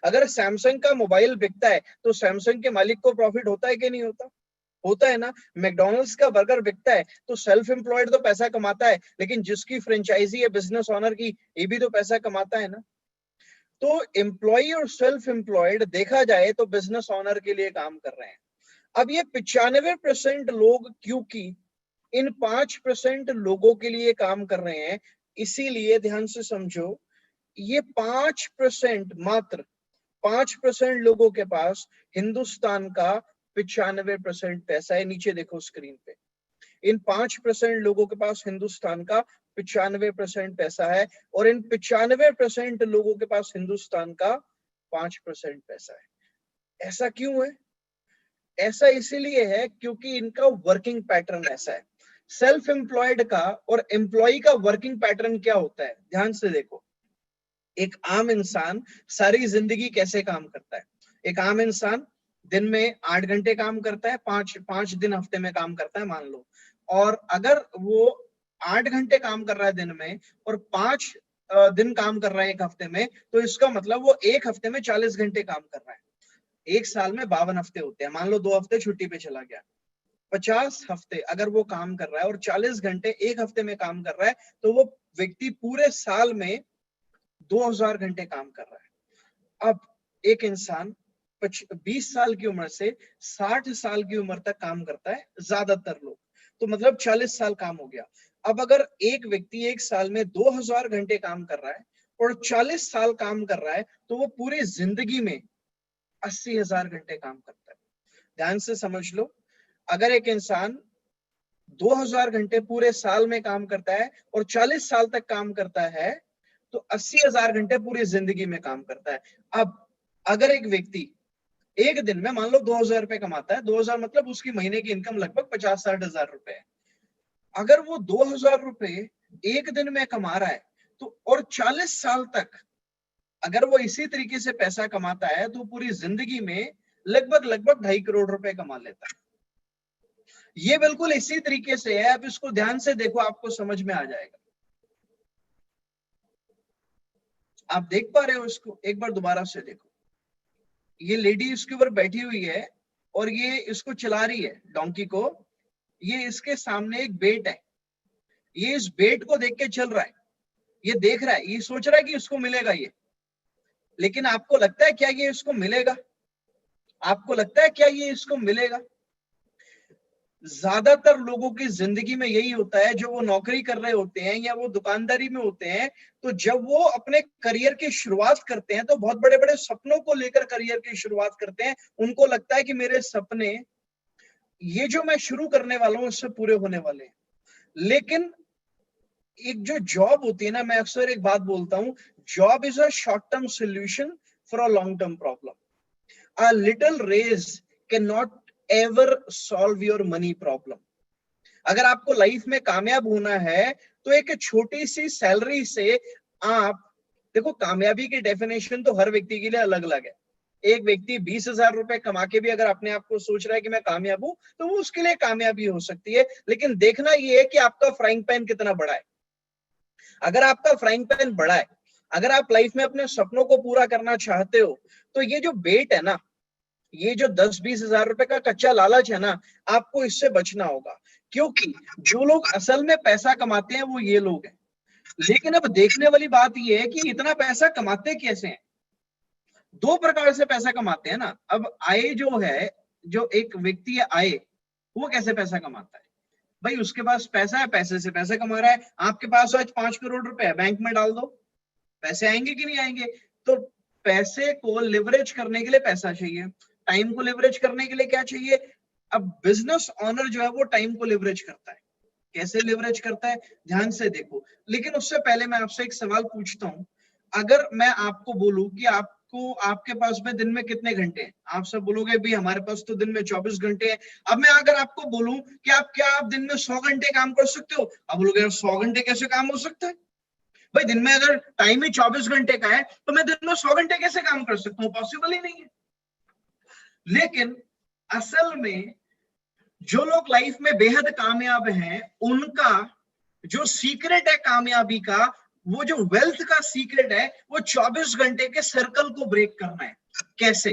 अगर सैमसंग का मोबाइल बिकता है, तो सैमसंग के मालिक को प्रॉफिट होता है कि नहीं होता? होता है ना। मैकडॉनल्ड्स का बर्गर बिकता है, तो सेल्फ एम्प्लॉयड तो पैसा कमाता है, लेकिन जिसकी फ्रेंचाइजी है बिजनेस ऑनर की, ये भी तो पैसा कमाता है ना। तो एम्प्लॉय और सेल्फ एम्प्लॉयड देखा जाए तो बिजनेस ऑनर के लिए काम कर रहे हैं। अब ये 95% लोग, क्योंकि इन 5% लोगों के लिए काम कर रहे हैं, इसीलिए ध्यान से समझो, ये 5%, मात्र 5% लोगों के पास हिंदुस्तान का 95% पैसा है। नीचे देखो स्क्रीन पे, इन 5% लोगों के पास हिंदुस्तान का 95% पैसा है, और इन 95% लोगों के पास हिंदुस्तान का 5% पैसा है। ऐसा क्यों है? ऐसा इसीलिए है क्योंकि इनका वर्किंग पैटर्न ऐसा है। सेल्फ एम्प्लॉयड का और एम्प्लॉय का वर्किंग पैटर्न क्या होता है, ध्यान से देखो। एक आम इंसान सारी जिंदगी कैसे काम करता है? एक आम इंसान दिन में 8 घंटे काम करता है, पांच दिन हफ्ते में काम करता है मान लो, और अगर वो 8 घंटे काम कर रहा है दिन में और 5 दिन काम कर रहा है एक हफ्ते में, तो इसका मतलब वो एक हफ्ते में 40 घंटे काम कर रहा है। एक साल में 52 हफ्ते होते हैं, मान लो 2 हफ्ते छुट्टी पे चला गया, 50 हफ्ते अगर वो काम कर रहा है और 40 घंटे एक हफ्ते में काम कर रहा है, तो वो व्यक्ति पूरे साल में 2000 घंटे काम कर रहा है। अब एक इंसान 20 साल की उम्र से 60 साल की उम्र तक काम करता है ज्यादातर लोग, तो मतलब 40 साल काम हो गया। अब अगर एक व्यक्ति एक साल में 2000 घंटे काम कर रहा है और 40 साल काम कर रहा है, तो वो पूरी जिंदगी में 80,000 घंटे काम करता है। ध्यान से समझ लो, अगर एक इंसान 2000 घंटे पूरे साल में काम करता है और 40 साल तक काम करता है, तो 80,000 घंटे पूरी जिंदगी में काम करता है। अब अगर एक व्यक्ति एक दिन में मान लो 2000 रुपए कमाता है, 2000 मतलब उसकी महीने की इनकम लगभग 50-60 हजार रुपए है। अगर वो 2000 रुपए एक दिन में कमा रहा है, तो और 40 साल तक अगर वो इसी तरीके से पैसा कमाता है, तो पूरी जिंदगी में लगभग 2.5 करोड़ रुपए कमा लेता है। ये बिल्कुल इसी तरीके से है, आप इसको ध्यान से देखो, आपको समझ में आ जाएगा। आप देख पा रहे हो इसको? एक बार दोबारा से देखो, ये लेडी इसके ऊपर बैठी हुई है और ये इसको चला रही है डोंकी को। ये इसके सामने एक बेट है, ये इस बेट को देख के चल रहा है, ये देख रहा है, ये सोच रहा है कि इसको मिलेगा ये। लेकिन आपको लगता है क्या ये इसको मिलेगा? आपको लगता है क्या ये इसको मिलेगा? ज्यादातर लोगों की जिंदगी में यही होता है, जो वो नौकरी कर रहे होते हैं या वो दुकानदारी में होते हैं, तो जब वो अपने करियर की शुरुआत करते हैं, तो बहुत बड़े बड़े सपनों को लेकर करियर की शुरुआत करते हैं। उनको लगता है कि मेरे सपने, ये जो मैं शुरू करने वाला हूं, इससे पूरे होने वाले हैं। लेकिन एक जो जॉब होती है ना, मैं अक्सर एक बात बोलता हूं, job is a short term solution for a long term problem. A little raise can not ever solve your money problem. अगर आपको लाइफ में कामयाब होना है, तो एक छोटी सी सैलरी से आप देखो, कामयाबी की डेफिनेशन तो हर व्यक्ति के लिए अलग अलग है। एक व्यक्ति 20,000 रुपए कमा के भी अगर अपने आप को सोच रहा है कि मैं कामयाब हूं, तो वो उसके लिए कामयाबी हो सकती है। लेकिन देखना ये है कि आपका फ्राइंग पैन कितना बड़ा है। अगर आपका फ्राइंग पैन बड़ा है, अगर आप लाइफ में अपने सपनों को पूरा करना चाहते हो, तो ये जो बेट है ना, ये जो 10-20 हजार रुपए का कच्चा लालच है ना, आपको इससे बचना होगा। क्योंकि जो लोग असल में पैसा कमाते हैं वो ये लोग हैं। लेकिन अब देखने वाली बात ये है कि इतना पैसा कमाते कैसे हैं। दो प्रकार से पैसा कमाते हैं ना। अब आय जो है, जो एक व्यक्ति है आय, वो कैसे पैसा कमाता है? भाई उसके पास पैसा है, पैसे से पैसा कमा रहा है। आपके पास आज 5 करोड़ रुपए है, बैंक में डाल दो, पैसे आएंगे कि नहीं आएंगे? तो पैसे को लिवरेज करने के लिए पैसा चाहिए, टाइम को लिवरेज करने के लिए क्या चाहिए? अब बिजनेस ओनर जो है वो टाइम को लिवरेज करता है। कैसे लिवरेज करता है? ध्यान से देखो। लेकिन उससे पहले मैं आपसे एक सवाल पूछता हूं। अगर मैं आपको बोलूं कि आपको, आपके पास में दिन में कितने घंटे हैं, आप सब बोलोगे भाई हमारे पास तो दिन में 24 घंटे हैं। अब मैं अगर आपको बोलूं कि आप दिन में 100 घंटे काम कर सकते हो, आप बोलोगे 100 घंटे कैसे काम हो सकता है? भाई दिन में अगर टाइम ही 24 घंटे का है, तो मैं दिन में 100 घंटे कैसे काम कर सकता हूँ? पॉसिबल ही नहीं है। लेकिन असल में जो लोग लाइफ में बेहद कामयाब हैं, उनका जो सीक्रेट है कामयाबी का, वो जो वेल्थ का सीक्रेट है, वो 24 घंटे के सर्कल को ब्रेक करना है। कैसे?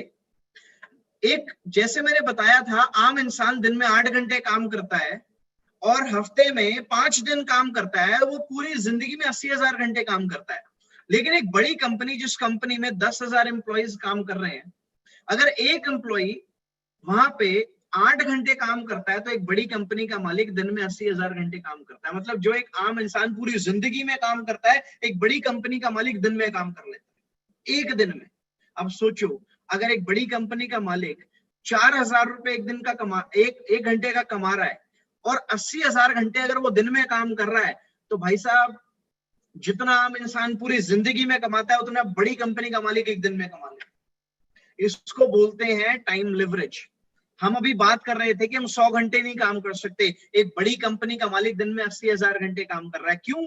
एक, जैसे मैंने बताया था, आम इंसान दिन में 8 घंटे काम करता है और हफ्ते में 5 दिन काम करता है, वो पूरी जिंदगी में 80,000 घंटे काम करता है। लेकिन एक बड़ी कंपनी, जिस कंपनी में 10,000 एम्प्लॉइज काम कर रहे हैं, अगर एक एम्प्लॉय वहां पे 8 घंटे काम करता है, तो एक बड़ी कंपनी का मालिक दिन में 80,000 घंटे काम करता है। मतलब जो एक आम इंसान पूरी जिंदगी में काम करता है, एक बड़ी कंपनी का मालिक दिन में काम कर लेता है, एक दिन में। अब सोचो, अगर एक बड़ी कंपनी का मालिक 4,000 रुपए एक दिन का एक घंटे का कमा रहा है और 80,000 घंटे अगर वो दिन में काम कर रहा है, तो भाई साहब, जितना आम इंसान पूरी जिंदगी में कमाता है, उतना बड़ी कंपनी का मालिक एक दिन में कमा लेता है। इसको बोलते हैं टाइम लिवरेज। हम अभी बात कर रहे थे कि हम 100 घंटे नहीं काम कर सकते। एक बड़ी कंपनी का मालिक दिन में 80,000 घंटे काम कर रहा है। क्यों?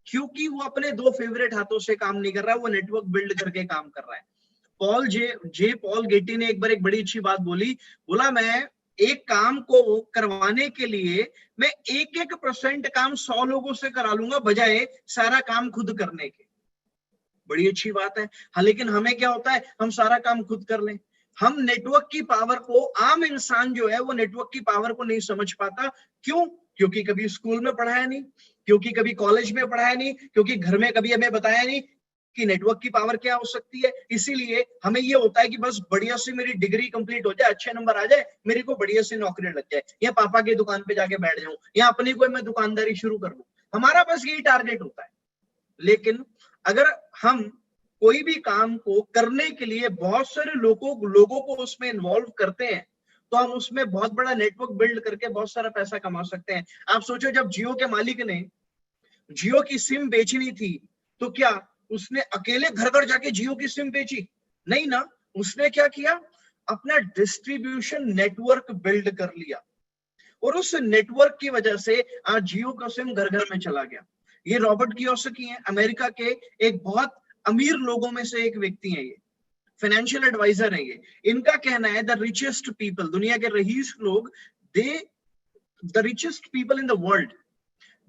क्योंकि वो अपने 2 फेवरेट हाथों से काम नहीं कर रहा है, वो नेटवर्क बिल्ड करके काम कर रहा है। पॉल गेटी ने एक बार एक बड़ी अच्छी बात बोली, बोला मैं एक काम को करवाने के लिए मैं 1% काम 100 लोगों से करा लूंगा बजाय सारा काम खुद करने के। बड़ी अच्छी बात है। हाँ, लेकिन हमें क्या होता है, हम सारा काम खुद कर लें। हम नेटवर्क की पावर को, आम इंसान जो है वो नेटवर्क की पावर को नहीं समझ पाता। क्यों? क्योंकि कभी स्कूल में पढ़ाया नहीं, क्योंकि कभी कॉलेज में पढ़ाया नहीं, क्योंकि घर में कभी हमें बताया नहीं कि नेटवर्क की पावर क्या हो सकती है। इसीलिए हमें ये होता है कि बस बढ़िया से मेरी डिग्री कंप्लीट हो जाए, अच्छे नंबर आ जाए, मेरे को बढ़िया से नौकरी लग जाए, या पापा की दुकान पे जाके बैठ जाऊं, या अपनी कोई मैं दुकानदारी शुरू कर लूं। हमारा बस यही टारगेट होता है। लेकिन अगर हम कोई भी काम को करने के लिए बहुत सारे लोगों को उसमें इन्वॉल्व करते हैं, तो हम उसमें बहुत बड़ा नेटवर्क बिल्ड करके बहुत सारा पैसा कमा सकते हैं। आप सोचो, जब जियो के मालिक ने जियो की सिम बेचनी थी, तो क्या उसने अकेले घर घर जाके जियो की सिम बेची? नहीं ना। उसने क्या किया, अपना डिस्ट्रीब्यूशन नेटवर्क बिल्ड कर लिया, और उस नेटवर्क की वजह से आज जियो का सिम घर घर में चला गया। ये रॉबर्ट कियोसाकी हैं, अमेरिका के एक बहुत अमीर लोगों में से एक व्यक्ति हैं, ये फाइनेंशियल एडवाइजर है। ये इनका कहना है, द रिचेस्ट पीपल, दुनिया के रईस लोग, the richest people in the world,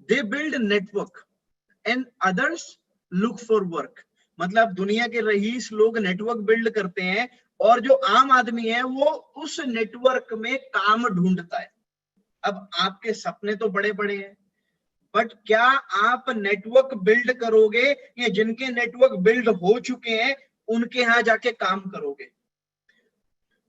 they build network and others look for work. मतलब दुनिया के रईस लोग नेटवर्क बिल्ड करते हैं, और जो आम आदमी है वो उस नेटवर्क में काम ढूंढता है। अब आपके सपने तो बड़े बड़े हैं, बट क्या आप नेटवर्क बिल्ड करोगे, या जिनके नेटवर्क बिल्ड हो चुके हैं उनके यहां जाके काम करोगे?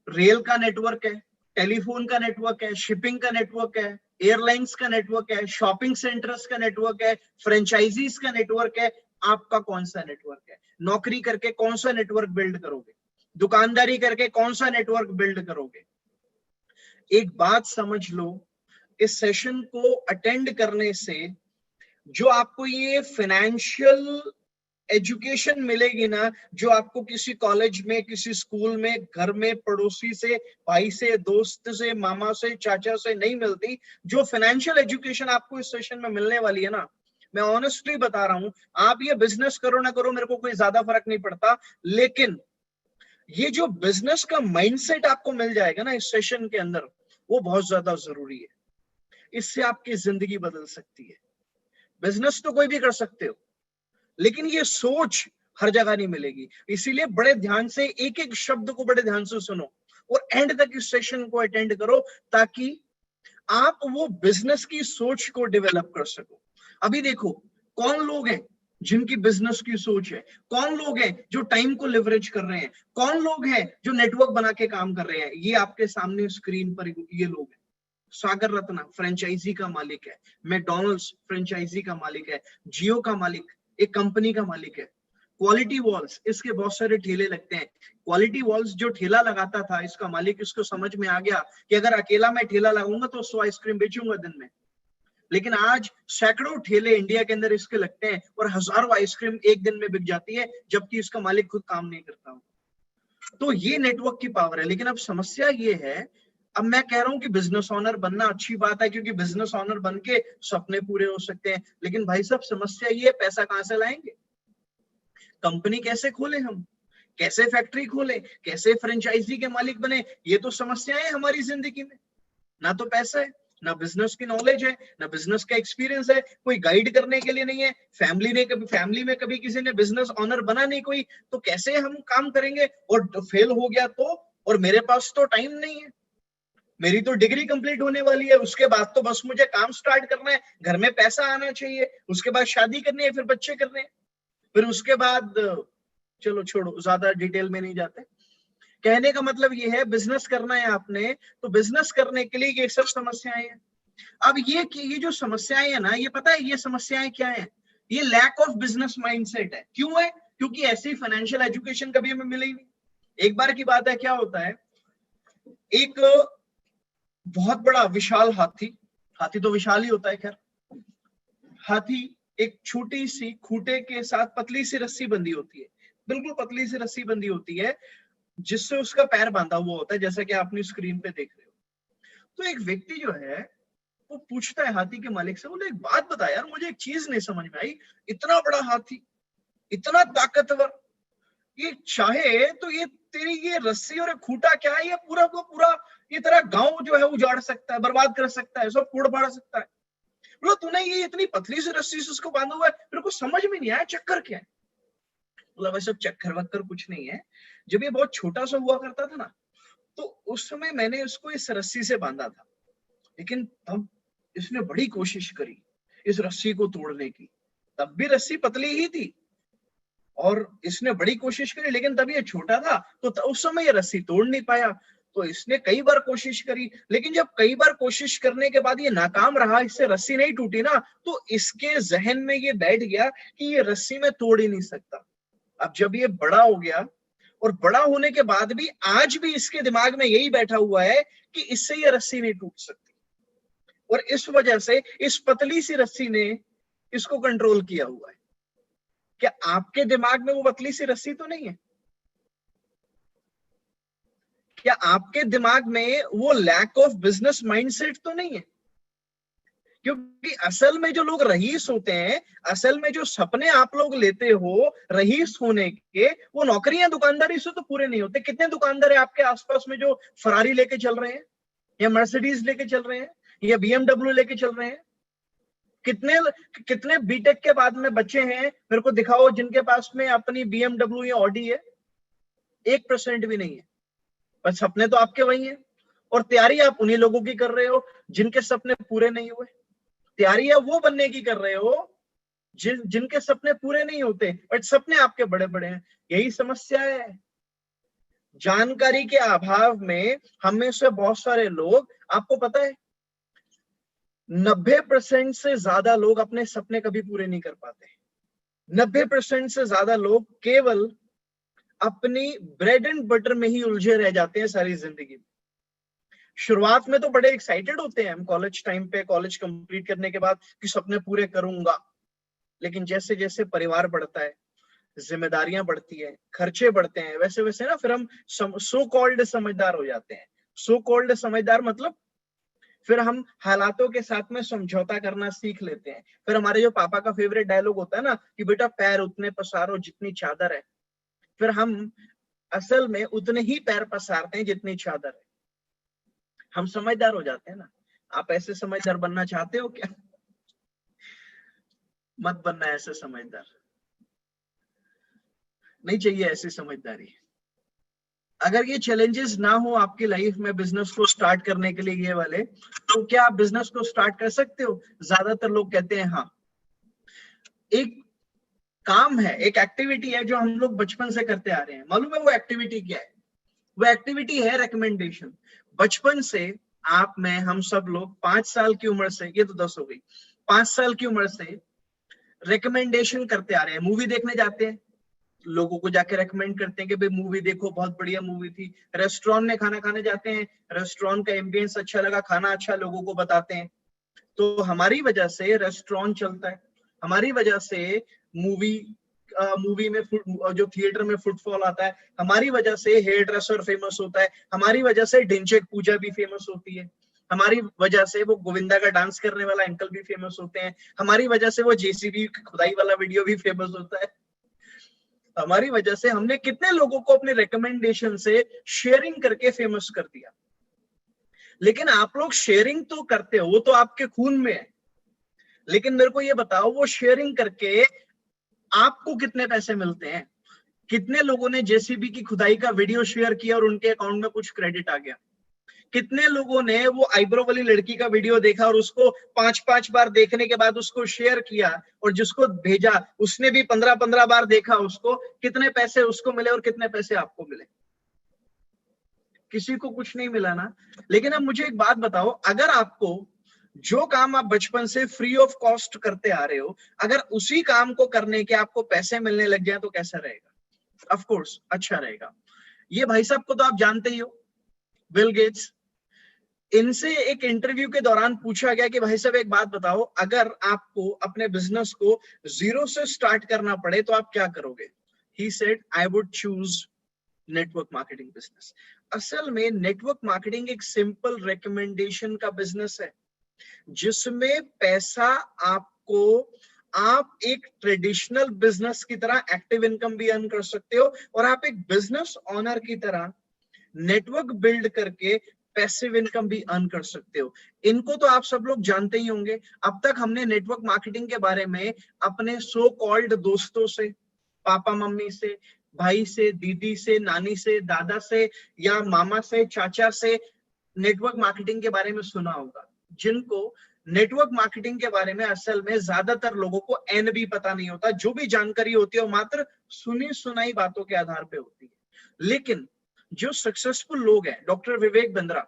रेल का नेटवर्क है, टेलीफोन का नेटवर्क है, शिपिंग का नेटवर्क है, एयरलाइंस का नेटवर्क है, शॉपिंग सेंटर्स का नेटवर्क है, फ्रेंचाइजीज का नेटवर्क है। आपका कौन सा नेटवर्क है? नौकरी करके कौन सा नेटवर्क बिल्ड करोगे? दुकानदारी करके कौन सा नेटवर्क बिल्ड करोगे? एक बात समझ लो, इस सेशन को अटेंड करने से जो आपको ये फाइनेंशियल एजुकेशन मिलेगी ना, जो आपको किसी कॉलेज में, किसी स्कूल में, घर में, पड़ोसी से, भाई से, दोस्त से, मामा से, चाचा से नहीं मिलती, जो फाइनेंशियल एजुकेशन आपको इस सेशन में मिलने वाली है ना, मैं ऑनेस्टली बता रहा हूं, आप ये बिजनेस करो ना करो, मेरे को कोई ज्यादा फर्क नहीं पड़ता, लेकिन ये जो बिजनेस का माइंडसेट आपको मिल जाएगा ना इस सेशन के अंदर, वो बहुत ज्यादा जरूरी है। इससे आपकी जिंदगी बदल सकती है। बिजनेस तो कोई भी कर सकते हो, लेकिन ये सोच हर जगह नहीं मिलेगी। इसीलिए बड़े ध्यान से एक एक शब्द को बड़े ध्यान से सुनो, और एंड तक इस सेशन को अटेंड करो, ताकि आप वो बिजनेस की सोच को डेवलप कर सको। अभी देखो, कौन लोग हैं जिनकी बिजनेस की सोच है, कौन लोग हैं जो टाइम को लिवरेज कर रहे हैं, कौन लोग हैं जो नेटवर्क बना के काम कर रहे हैं। ये आपके सामने स्क्रीन पर ये लोग हैं। सागर रत्ना फ्रेंचाइजी का मालिक है, मैकडॉनल्ड्स फ्रेंचाइजी का मालिक है, जियो का मालिक एक कंपनी का मालिक है, क्वालिटी वॉल्स, इसके बहुत सारे ठेले लगते हैं। क्वालिटी वॉल्स जो ठेला लगाता था, इसका मालिक, इसको समझ में आ गया कि अगर अकेला मैं ठेला लगाऊंगा तो 100 आइसक्रीम बेचूंगा दिन में, लेकिन आज सैकड़ों ठेले इंडिया के अंदर इसके लगते हैं और हजारों आइसक्रीम एक दिन में बिक जाती है, जबकि इसका मालिक खुद काम नहीं करता। तो ये नेटवर्क की पावर है। लेकिन अब समस्या ये है, अब मैं कह रहा हूं कि बिजनेस ऑनर बनना अच्छी बात है, क्योंकि बिजनेस ऑनर बन के सपने पूरे हो सकते हैं, लेकिन भाई साहब समस्या ये है, पैसा कहां से लाएंगे? कंपनी कैसे खोले हम, कैसे फैक्ट्री खोले, कैसे फ्रेंचाइजी के मालिक बने? ये तो समस्याएं हमारी जिंदगी में। ना तो पैसा है, ना बिजनेस की नॉलेज है, ना बिजनेस का एक्सपीरियंस है, कोई गाइड करने के लिए नहीं है, फैमिली में कभी किसी ने बिजनेस ऑनर बना नहीं कोई, तो कैसे हम काम करेंगे? और फेल हो गया तो, और मेरे पास तो टाइम नहीं है, मेरी तो डिग्री कंप्लीट होने वाली है, उसके बाद तो बस मुझे काम स्टार्ट करना है, घर में पैसा आना चाहिए, उसके बाद शादी करनी है, फिर बच्चे करने हैं, फिर उसके बाद, चलो छोड़ो, ज्यादा डिटेल में नहीं जाते। कहने का मतलब ये है, बिजनेस करना है आपने, तो बिजनेस करने के लिए ये सब समस्याएं हैं। अब ये जो समस्याएं है ना, ये पता है ये समस्याएं क्या है? ये लैक ऑफ बिजनेस माइंडसेट है। क्यों है? क्योंकि ऐसी फाइनेंशियल एजुकेशन कभी हमें मिली नहीं। एक बार की बात है, क्या होता है, एक बहुत बड़ा विशाल हाथी तो विशाल ही होता है, खैर, हाथी एक छोटी सी खूंटे के साथ पतली सी रस्सी बंधी होती है, बिल्कुल पतली सी रस्सी बंधी होती है, जिससे उसका पैर बांधा हुआ होता है, जैसा कि आपने स्क्रीन पे देख रहे हो। तो एक व्यक्ति जो है वो पूछता है हाथी के मालिक से, बोले एक बात बता यार, मुझे एक चीज नहीं समझ में आई, इतना बड़ा हाथी, इतना ताकतवर, ये चाहे तो ये तेरी ये रस्सी और खूंटा क्या है, ये पूरा को पूरा ये तेरा गांव जो है उजाड़ सकता है, बर्बाद कर सकता है, सब फोड़ फाड़ सकता है। बोलो तूने ये इतनी पतली सी रस्सी से उसको बांधा हुआ है, मेरे को समझ में नहीं आया चक्कर क्या है। बोला वैसे चक्कर वक्कर कुछ नहीं है, जब ये बहुत छोटा सा हुआ करता था ना, तो उस समय मैंने उसको इस रस्सी से बांधा था, लेकिन तब इसने बड़ी कोशिश करी इस रस्सी को तोड़ने की, तब भी रस्सी पतली ही थी और इसने बड़ी कोशिश करी, लेकिन तब ये छोटा था तो उस समय ये रस्सी तोड़ नहीं पाया। तो इसने कई बार कोशिश करी, लेकिन जब कई बार कोशिश करने के बाद ये नाकाम रहा, इससे रस्सी नहीं टूटी ना, तो इसके जहन में ये बैठ गया कि ये रस्सी मैं तोड़ ही नहीं सकता। अब जब ये बड़ा हो गया और बड़ा होने के बाद भी आज भी इसके दिमाग में यही बैठा हुआ है कि इससे ये रस्सी नहीं टूट सकती, और इस वजह से इस पतली सी रस्सी ने इसको कंट्रोल किया हुआ है। क्या आपके दिमाग में वो पतली सी रस्सी तो नहीं है? क्या आपके दिमाग में वो लैक ऑफ बिजनेस माइंडसेट तो नहीं है? क्योंकि असल में जो लोग रईस होते हैं, असल में जो सपने आप लोग लेते हो रईस होने के, वो नौकरियां दुकानदारी से तो पूरे नहीं होते। कितने दुकानदार है आपके आसपास में जो फरारी लेके चल रहे हैं, या मर्सिडीज लेके चल रहे हैं, या BMW लेके चल रहे हैं? कितने बीटेक के बाद में बच्चे हैं, मेरे को दिखाओ जिनके पास में अपनी BMW या ऑडी है? 1% भी नहीं है। पर सपने तो आपके वही हैं, और तैयारी आप उन्हीं लोगों की कर रहे हो जिनके सपने पूरे नहीं हुए। तैयारी वो बनने की कर रहे हो जिनके सपने पूरे नहीं होते, बट सपने आपके बड़े बड़े हैं। यही समस्या है। जानकारी के अभाव में हम में से बहुत सारे लोग, आपको पता है 90% से ज्यादा लोग अपने सपने कभी पूरे नहीं कर पाते। 90% से ज्यादा लोग केवल अपनी ब्रेड एंड बटर में ही उलझे रह जाते हैं सारी जिंदगी में। शुरुआत में तो बड़े एक्साइटेड होते हैं हम कॉलेज टाइम पे, कॉलेज कंप्लीट करने के बाद कि सपने पूरे करूंगा, लेकिन जैसे जैसे परिवार बढ़ता है, जिम्मेदारियां बढ़ती है, खर्चे बढ़ते हैं, वैसे वैसे ना फिर हम सो कॉल्ड समझदार हो जाते हैं। सो कॉल्ड समझदार मतलब फिर हम हालातों के साथ में समझौता करना सीख लेते हैं। फिर हमारे जो पापा का फेवरेट डायलॉग होता है ना कि बेटा पैर उतने पसारो जितनी चादर है, फिर हम असल में उतने ही पैर पसारते हैं जितनी चादर है। हम समझदार हो जाते हैं ना। आप ऐसे समझदार बनना चाहते हो क्या? मत बनना ऐसे समझदार, नहीं चाहिए ऐसी समझदारी। अगर ये चैलेंजेस ना हो आपकी लाइफ में बिजनेस को स्टार्ट करने के लिए ये वाले, तो क्या आप बिजनेस को स्टार्ट कर सकते हो? ज्यादातर लोग कहते हैं हाँ। एक काम है, एक एक्टिविटी है जो हम लोग बचपन से करते आ रहे हैं। मालूम है वो एक्टिविटी क्या है? वो एक्टिविटी है रिकमेंडेशन। बचपन से आप में हम सब लोग 5 साल की उम्र से, ये तो 10 हो गई, 5 साल की उम्र से रिकमेंडेशन करते आ रहे हैं। मूवी देखने जाते हैं, लोगों को जाके रेकमेंड करते हैं कि भाई मूवी देखो, बहुत बढ़िया मूवी थी। रेस्टोरेंट में खाना खाने जाते हैं, रेस्टोरेंट का एम्बियंस अच्छा लगा, खाना अच्छा, लोगों को बताते हैं। तो हमारी वजह से रेस्टोरेंट चलता है, हमारी वजह से मूवी में जो थिएटर में फुटफॉल आता है, हमारी वजह से हेयर ड्रेसर फेमस होता है, हमारी वजह से ढिंचैक पूजा भी फेमस होती है, हमारी वजह से वो गोविंदा का डांस करने वाला अंकल भी फेमस होते हैं, हमारी वजह से वो जेसीबी खुदाई वाला वीडियो भी फेमस होता है। हमारी वजह से हमने कितने लोगों को अपने रिकमेंडेशन से शेयरिंग करके फेमस कर दिया। लेकिन आप लोग शेयरिंग तो करते हो, वो तो आपके खून में है, लेकिन मेरे को ये बताओ वो शेयरिंग करके आपको कितने पैसे मिलते हैं? कितने लोगों ने जेसीबी की खुदाई का वीडियो शेयर किया और उनके अकाउंट में कुछ क्रेडिट आ गया? कितने लोगों ने वो आईब्रो वाली लड़की का वीडियो देखा और उसको 5-5 बार देखने के बाद उसको शेयर किया, और जिसको भेजा उसने भी 15-15 बार देखा उसको, कितने पैसे उसको मिले और कितने पैसे आपको मिले? किसी को कुछ नहीं मिला ना। लेकिन अब मुझे एक बात बताओ, अगर आपको जो काम आप बचपन से फ्री ऑफ कॉस्ट करते आ रहे हो, अगर उसी काम को करने के आपको पैसे मिलने लग जाए तो कैसा रहेगा? ऑफ कोर्स अच्छा रहेगा। ये भाई साहब को तो आप जानते ही हो, बिल गेट्स। इनसे एक इंटरव्यू के दौरान पूछा गया कि भाई साहब एक बात बताओ, अगर आपको अपने बिजनेस को जीरो से स्टार्ट करना पड़े तो आप क्या करोगे? He said I would choose network marketing business. असल में नेटवर्क मार्केटिंग एक सिंपल रिकमेंडेशन का बिजनेस है, जिसमें पैसा आपको आप एक ट्रेडिशनल बिजनेस की तरह एक्टिव इनकम भी अर्न कर सकते हो और आप एक बिजनेस ओनर की तरह नेटवर्क बिल्ड करके पैसिव इनकम भी अर्न कर सकते हो। इनको तो आप सब लोग जानते ही होंगे। अब तक हमने नेटवर्क मार्केटिंग के बारे में अपने सो कॉल्ड दोस्तों से, पापा मम्मी से, भाई से, दीदी से, नानी से, दादा से या मामा से, चाचा से नेटवर्क मार्केटिंग के बारे में सुना होगा, जिनको नेटवर्क मार्केटिंग के बारे में असल में ज्यादातर लोगों को एन भी पता नहीं होता। जो भी जानकारी होती है वो मात्र सुनी सुनाई बातों के आधार पे होती है। लेकिन जो सक्सेसफुल लोग हैं, डॉक्टर विवेक बिंद्रा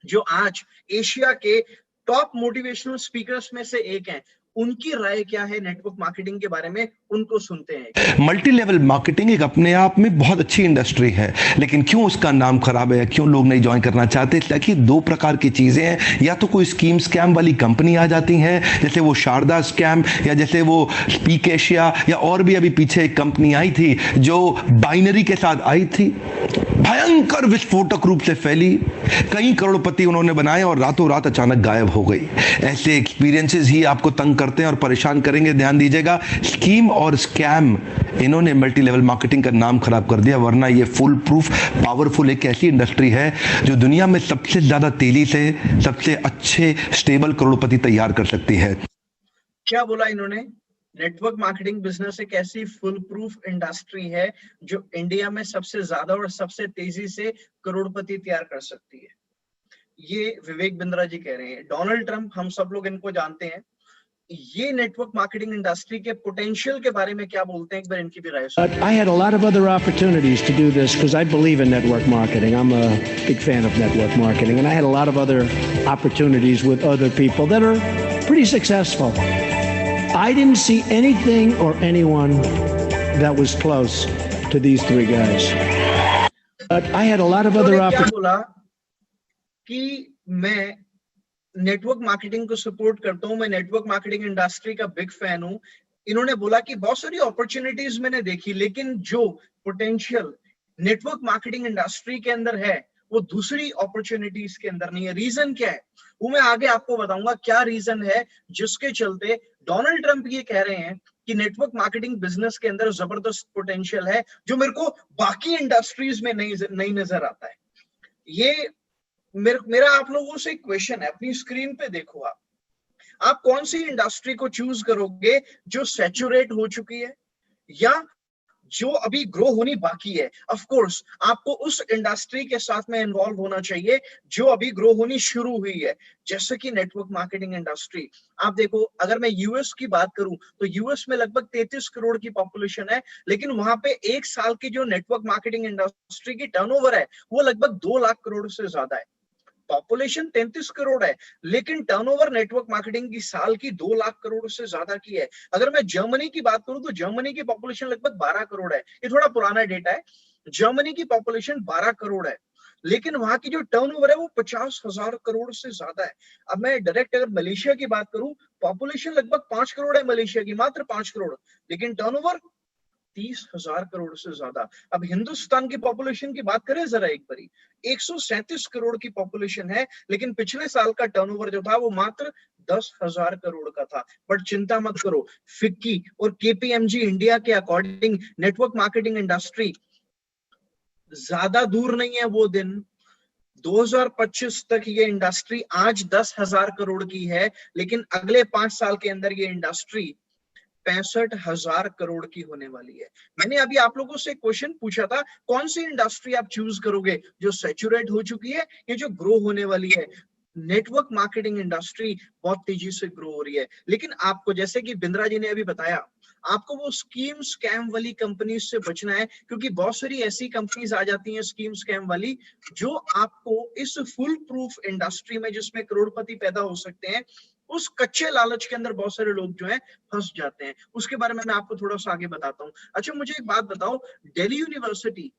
जो आज एशिया के टॉप मोटिवेशनल स्पीकर्स में से एक हैं, उनकी राय क्या है नेटवर्क मार्केटिंग के बारे में, उनको सुनते हैं। मल्टी लेवल मार्केटिंग एक अपने आप में बहुत अच्छी इंडस्ट्री है, लेकिन क्यों उसका नाम खराब है, क्यों लोग नहीं ज्वाइन करना चाहते? ताकि दो प्रकार की चीजें हैं, या तो कोई स्कीम स्कैम वाली कंपनी आ जाती हैं, जैसे वो शारदा स्कैम या जैसे वो स्पीक एशिया, या और भी अभी पीछे एक कंपनी आई थी जो बाइनरी के साथ आई थी, भयंकर विस्फोटक रूप से फैली, कई करोड़पति उन्होंने बनाए और रातों रात अचानक गायब हो गई। ऐसे एक्सपीरियंसेस ही आपको तंग करते हैं और परेशान करेंगे। ध्यान दीजिएगा, स्कीम और स्कैम, इन्होंने मल्टी लेवल मार्केटिंग का नाम खराब कर दिया, वरना ये फुल प्रूफ पावरफुल एक ऐसी इंडस्ट्री है जो दुनिया में सबसे ज्यादा तेजी से सबसे अच्छे स्टेबल करोड़पति तैयार कर सकती है। क्या बोला इन्होंने? नेटवर्क मार्केटिंग बिजनेस एक ऐसी फुल प्रूफ इंडस्ट्री है जो इंडिया में सबसे ज्यादा और सबसे तेजी से करोड़पति तैयार कर सकती है। ये विवेक बिंद्रा जी कह रहे हैं। डोनाल्ड ट्रंप, हम सब लोग इनको जानते हैं, ये नेटवर्क मार्केटिंग इंडस्ट्री के पोटेंशियल के बारे में क्या बोलते हैं, एक बार इनकी भी राय सुनिए। I had a lot of other opportunities to do this because I believe in network marketing. I'm a big fan of network marketing, and I had a lot of other opportunities with other people that are pretty successful. I didn't see anything or anyone that was close to these three guys. But I had a lot of other क्या opportunities. बोला कि मैं नेटवर्क मार्केटिंग को सपोर्ट करता हूं, मैं नेटवर्क मार्केटिंग इंडस्ट्री का बिग फैन हूं। इन्होंने बोला कि बहुत सारी अपॉर्चुनिटीज मैंने देखी, लेकिन जो पोटेंशियल नेटवर्क मार्केटिंग इंडस्ट्री के अंदर है वो दूसरी अपॉर्चुनिटीज के अंदर नहीं है। रीजन क्या है वो मैं आगे आपको बताऊंगा, क्या रीजन है जिसके चलते डोनाल्ड ट्रंप ये कह रहे हैं कि नेटवर्क मार्केटिंग बिजनेस के अंदर जबरदस्त पोटेंशियल है जो मेरे को बाकी इंडस्ट्रीज में नहीं नजर आता है। ये मेरा आप लोगों से क्वेश्चन है, अपनी स्क्रीन पे देखो, आप कौन सी इंडस्ट्री को चूज करोगे जो सैचुरेट हो चुकी है या जो अभी ग्रो होनी बाकी है? ऑफ कोर्स आपको उस इंडस्ट्री के साथ में इन्वॉल्व होना चाहिए जो अभी ग्रो होनी शुरू हुई है, जैसे कि नेटवर्क मार्केटिंग इंडस्ट्री। आप देखो, अगर मैं यूएस की बात करूं तो यूएस में लगभग 33 करोड़ की पॉपुलेशन है, लेकिन वहां पे एक साल की जो नेटवर्क मार्केटिंग इंडस्ट्री की टर्नओवर है वो लगभग 2 लाख करोड़ से ज्यादा है। पॉपुलेशन 33 करोड़ है, लेकिन टर्नओवर नेटवर्क मार्केटिंग की साल की 2 लाख करोड़ से ज्यादा की है। अगर मैं जर्मनी की बात करूं तो जर्मनी की पॉपुलेशन लगभग 12 करोड़ है। ये थोड़ा पुराना डेटा है, जर्मनी की पॉपुलेशन 12 करोड़ है, लेकिन वहां की जो टर्नओवर है वो 50,000 करोड़ से ज्यादा है। अब मैं डायरेक्ट अगर मलेशिया की बात करूं, पॉपुलेशन लगभग 5 करोड़ है मलेशिया की, मात्र 5 करोड़, लेकिन टर्नओवर 30,000 करोड़ से ज्यादा। अब हिंदुस्तान की पॉपुलेशन की बात करें जरा एक बारी, 137 करोड़ की पॉपुलेशन है, लेकिन पिछले साल का टर्नओवर जो था वो मात्र 10,000 करोड़ का था। बट चिंता मत करो, फिक्की और केपीएमजी इंडिया के अकॉर्डिंग नेटवर्क मार्केटिंग इंडस्ट्री ज्यादा दूर नहीं है वो दिन। 2025 तक ये इंडस्ट्री आज 10,000 करोड़ की है, लेकिन अगले 5 साल के अंदर ये इंडस्ट्री 65,000 करोड़ की होने वाली है। मैंने अभी आप लोगों से क्वेश्चन पूछा था, कौन सी इंडस्ट्री आप चूज करोगे, जो सैचुरेट हो चुकी है या जो ग्रो होने वाली है? नेटवर्क मार्केटिंग इंडस्ट्री बहुत तेजी से ग्रो हो रही है, लेकिन आपको, जैसे कि बिंद्रा जी ने अभी बताया, आपको वो स्कीम स्कैम वाली कंपनी से बचना है, क्योंकि बहुत सारी ऐसी कंपनीज आ जाती हैं स्कीम स्कैम वाली, जो आपको इस फुल प्रूफ इंडस्ट्री में जिसमें करोड़पति पैदा हो सकते हैं, उस कच्चे लालच के अंदर बहुत सारे लोग जो हैं फंस जाते हैं। उसके बारे में मैं आपको थोड़ा सा आगे बताता हूँ। अच्छा, मुझे एक बात बताओ, दिल्ली यूनिवर्सिटी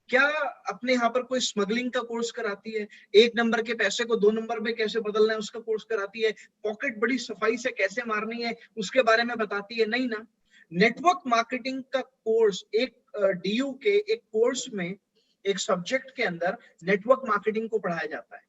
क्या अपने यहाँ पर कोई स्मगलिंग का कोर्स कराती है? 1 नंबर के पैसे को 2 नंबर में कैसे बदलना है उसका कोर्स कराती है? पॉकेट बड़ी सफाई से कैसे मारनी है उसके बारे में बताती है? नहीं ना। नेटवर्क मार्केटिंग का कोर्स एक डीयू के एक कोर्स में, एक सब्जेक्ट के अंदर नेटवर्क मार्केटिंग को पढ़ाया जाता है।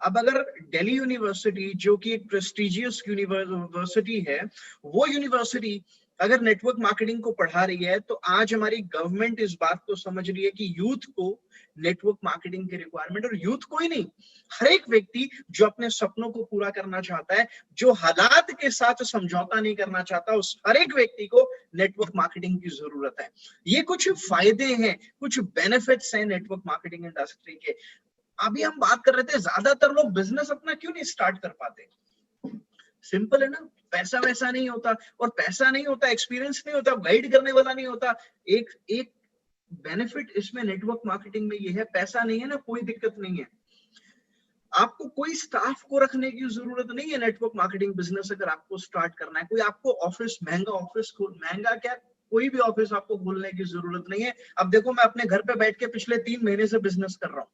अब अगर दिल्ली यूनिवर्सिटी जो कि एक प्रेस्टिजियस यूनिवर्सिटी है, वो यूनिवर्सिटी अगर नेटवर्क मार्केटिंग को पढ़ा रही है, तो आज हमारी गवर्नमेंट इस बात को समझ रही है कि यूथ को नेटवर्क मार्केटिंग की रिक्वायरमेंट, और यूथ को ही नहीं, हर एक व्यक्ति जो अपने सपनों को पूरा करना चाहता है, जो हालात के साथ समझौता नहीं करना चाहता, उस हर एक व्यक्ति को नेटवर्क मार्केटिंग की जरूरत है। ये कुछ फायदे हैं, कुछ बेनिफिट्स हैं नेटवर्क मार्केटिंग इंडस्ट्री के। अभी हम बात कर रहे थे, ज्यादातर लोग बिजनेस अपना क्यों नहीं स्टार्ट कर पाते? सिंपल है ना, पैसा वैसा नहीं होता, और पैसा नहीं होता, एक्सपीरियंस नहीं होता, गाइड करने वाला नहीं होता। एक बेनिफिट इसमें नेटवर्क मार्केटिंग में ये है, पैसा नहीं है ना, कोई दिक्कत नहीं है, आपको कोई स्टाफ को रखने की जरूरत नहीं है। नेटवर्क मार्केटिंग बिजनेस अगर आपको स्टार्ट करना है, कोई आपको ऑफिस, महंगा क्या, कोई भी ऑफिस आपको खोलने की जरूरत नहीं है। अब देखो, मैं अपने घर पे बैठ के पिछले 3 महीने से बिजनेस कर रहा हूं।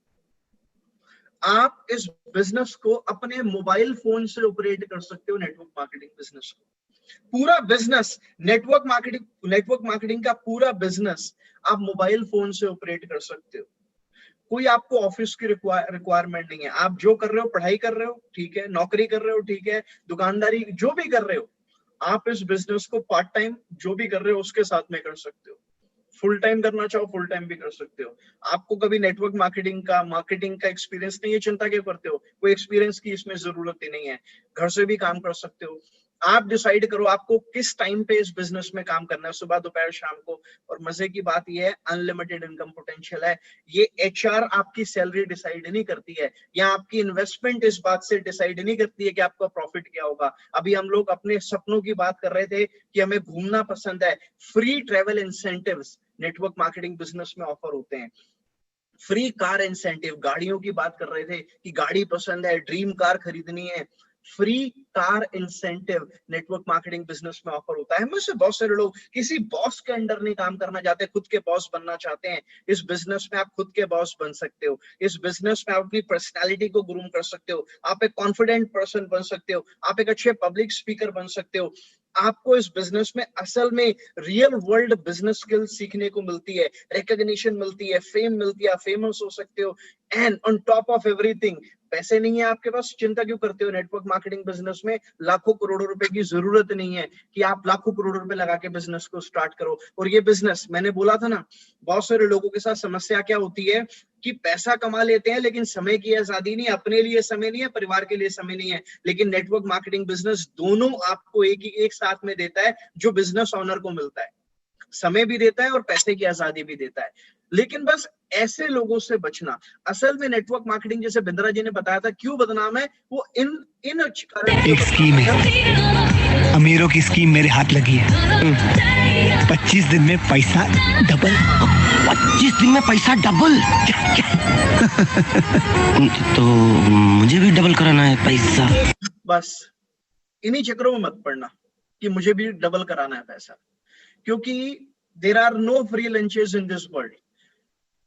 आप इस बिजनेस को अपने मोबाइल फोन से ऑपरेट कर सकते हो, नेटवर्क मार्केटिंग बिजनेस को। पूरा बिजनेस नेटवर्क मार्केटिंग का पूरा बिजनेस आप मोबाइल फोन से ऑपरेट कर सकते हो। कोई आपको ऑफिस की रिक्वायरमेंट नहीं है। आप जो कर रहे हो, पढ़ाई कर रहे हो, ठीक है, नौकरी कर रहे हो, ठीक है, दुकानदारी जो भी कर रहे हो, आप इस बिजनेस को पार्ट टाइम जो भी कर रहे हो उसके साथ में कर सकते हो। फुल टाइम करना चाहो, फुल टाइम भी कर सकते हो। आपको कभी नेटवर्क मार्केटिंग का एक्सपीरियंस नहीं है, चिंता क्यों करते हो? कोई एक्सपीरियंस की इसमें जरूरत ही नहीं है, घर से भी काम कर सकते हो। आप डिसाइड करो आपको किस टाइम पे इस बिजनेस में काम करना है, सुबह, दोपहर, शाम को। और मजे की बात यह है, अनलिमिटेड इनकम पोटेंशियल है। ये एचआर आपकी सैलरी डिसाइड नहीं करती है, या आपकी इन्वेस्टमेंट इस बात से डिसाइड नहीं करती है कि आपका प्रॉफिट क्या होगा। अभी हम लोग अपने सपनों की बात कर रहे थे कि हमें घूमना पसंद है, free travel incentives network marketing business में ऑफर होते हैं। फ्री कार इंसेंटिव, गाड़ियों की बात कर रहे थे कि गाड़ी पसंद है, ड्रीम कार खरीदनी है, free car incentive network marketing business में ऑफर होता है। हमें से बहुत सारे लोग किसी बॉस के अंडर नहीं काम करना चाहते, खुद के बॉस बनना चाहते हैं। इस बिजनेस में आप खुद के बॉस बन सकते हो। इस बिजनेस में आप अपनी पर्सनालिटी को ग्रूम कर सकते हो। आप एक कॉन्फिडेंट पर्सन बन सकते हो, आप एक अच्छे पब्लिक स्पीकर बन सकते हो। आपको इस बिजनेस में असल में रियल वर्ल्ड बिजनेस स्किल सीखने को मिलती है, रिकॉग्निशन मिलती है, फेम मिलती है, आप फेमस हो सकते हो। And on top of everything, पैसे नहीं है आपके पास, चिंता क्यों करते हो? नेटवर्क मार्केटिंग बिजनेस में लाखों करोड़ों रुपए की जरूरत नहीं है कि आप लाखों करोड़ रुपए लगा के बिजनेस को स्टार्ट करो। और ये बिजनेस, मैंने बोला था ना, बहुत सारे लोगों के साथ समस्या क्या होती है कि पैसा कमा लेते हैं लेकिन समय की आजादी नहीं, अपने लिए समय नहीं है, परिवार के लिए समय नहीं है। लेकिन नेटवर्क मार्केटिंग बिजनेस दोनों आपको एक साथ में देता है, जो बिजनेस ओनर को मिलता है, समय भी देता है और पैसे की आजादी भी देता है। लेकिन बस ऐसे लोगों से बचना। असल में नेटवर्क मार्केटिंग, जैसे बिंद्रा जी ने बताया था, क्यों बदनाम है, वो इन एक स्कीम है, अमीरों की स्कीम मेरे हाथ लगी है। 25 दिन में पैसा डबल। 25 दिन में पैसा डबल? तो मुझे भी डबल कराना है पैसा। बस इन्हीं चक्रों में मत पड़ना कि मुझे भी डबल कराना है पैसा, क्योंकि there are no free lunches in this world.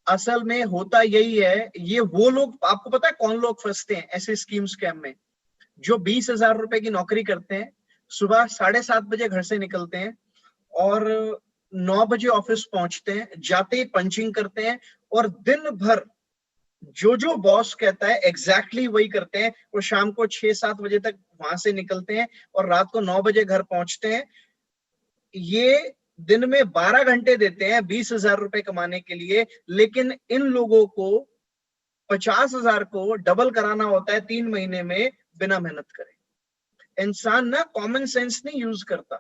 असल में होता यही है, ये वो लोग, आपको पता है कौन लोग फंसते हैं ऐसे स्कीम स्कैम में? जो 20,000 रुपए की नौकरी करते हैं, सुबह 7:30 बजे घर से निकलते हैं और 9 बजे ऑफिस पहुंचते हैं, जाते ही पंचिंग करते हैं और दिन भर जो बॉस कहता है एग्जैक्टली वही करते हैं, और शाम को 6-7 बजे तक वहां से निकलते हैं और रात को 9 बजे घर पहुंचते हैं। ये दिन में 12 घंटे देते हैं 20,000 रुपए कमाने के लिए, लेकिन इन लोगों को 50,000 को डबल कराना होता है 3 महीने में बिना मेहनत करे। इंसान ना कॉमन सेंस नहीं यूज करता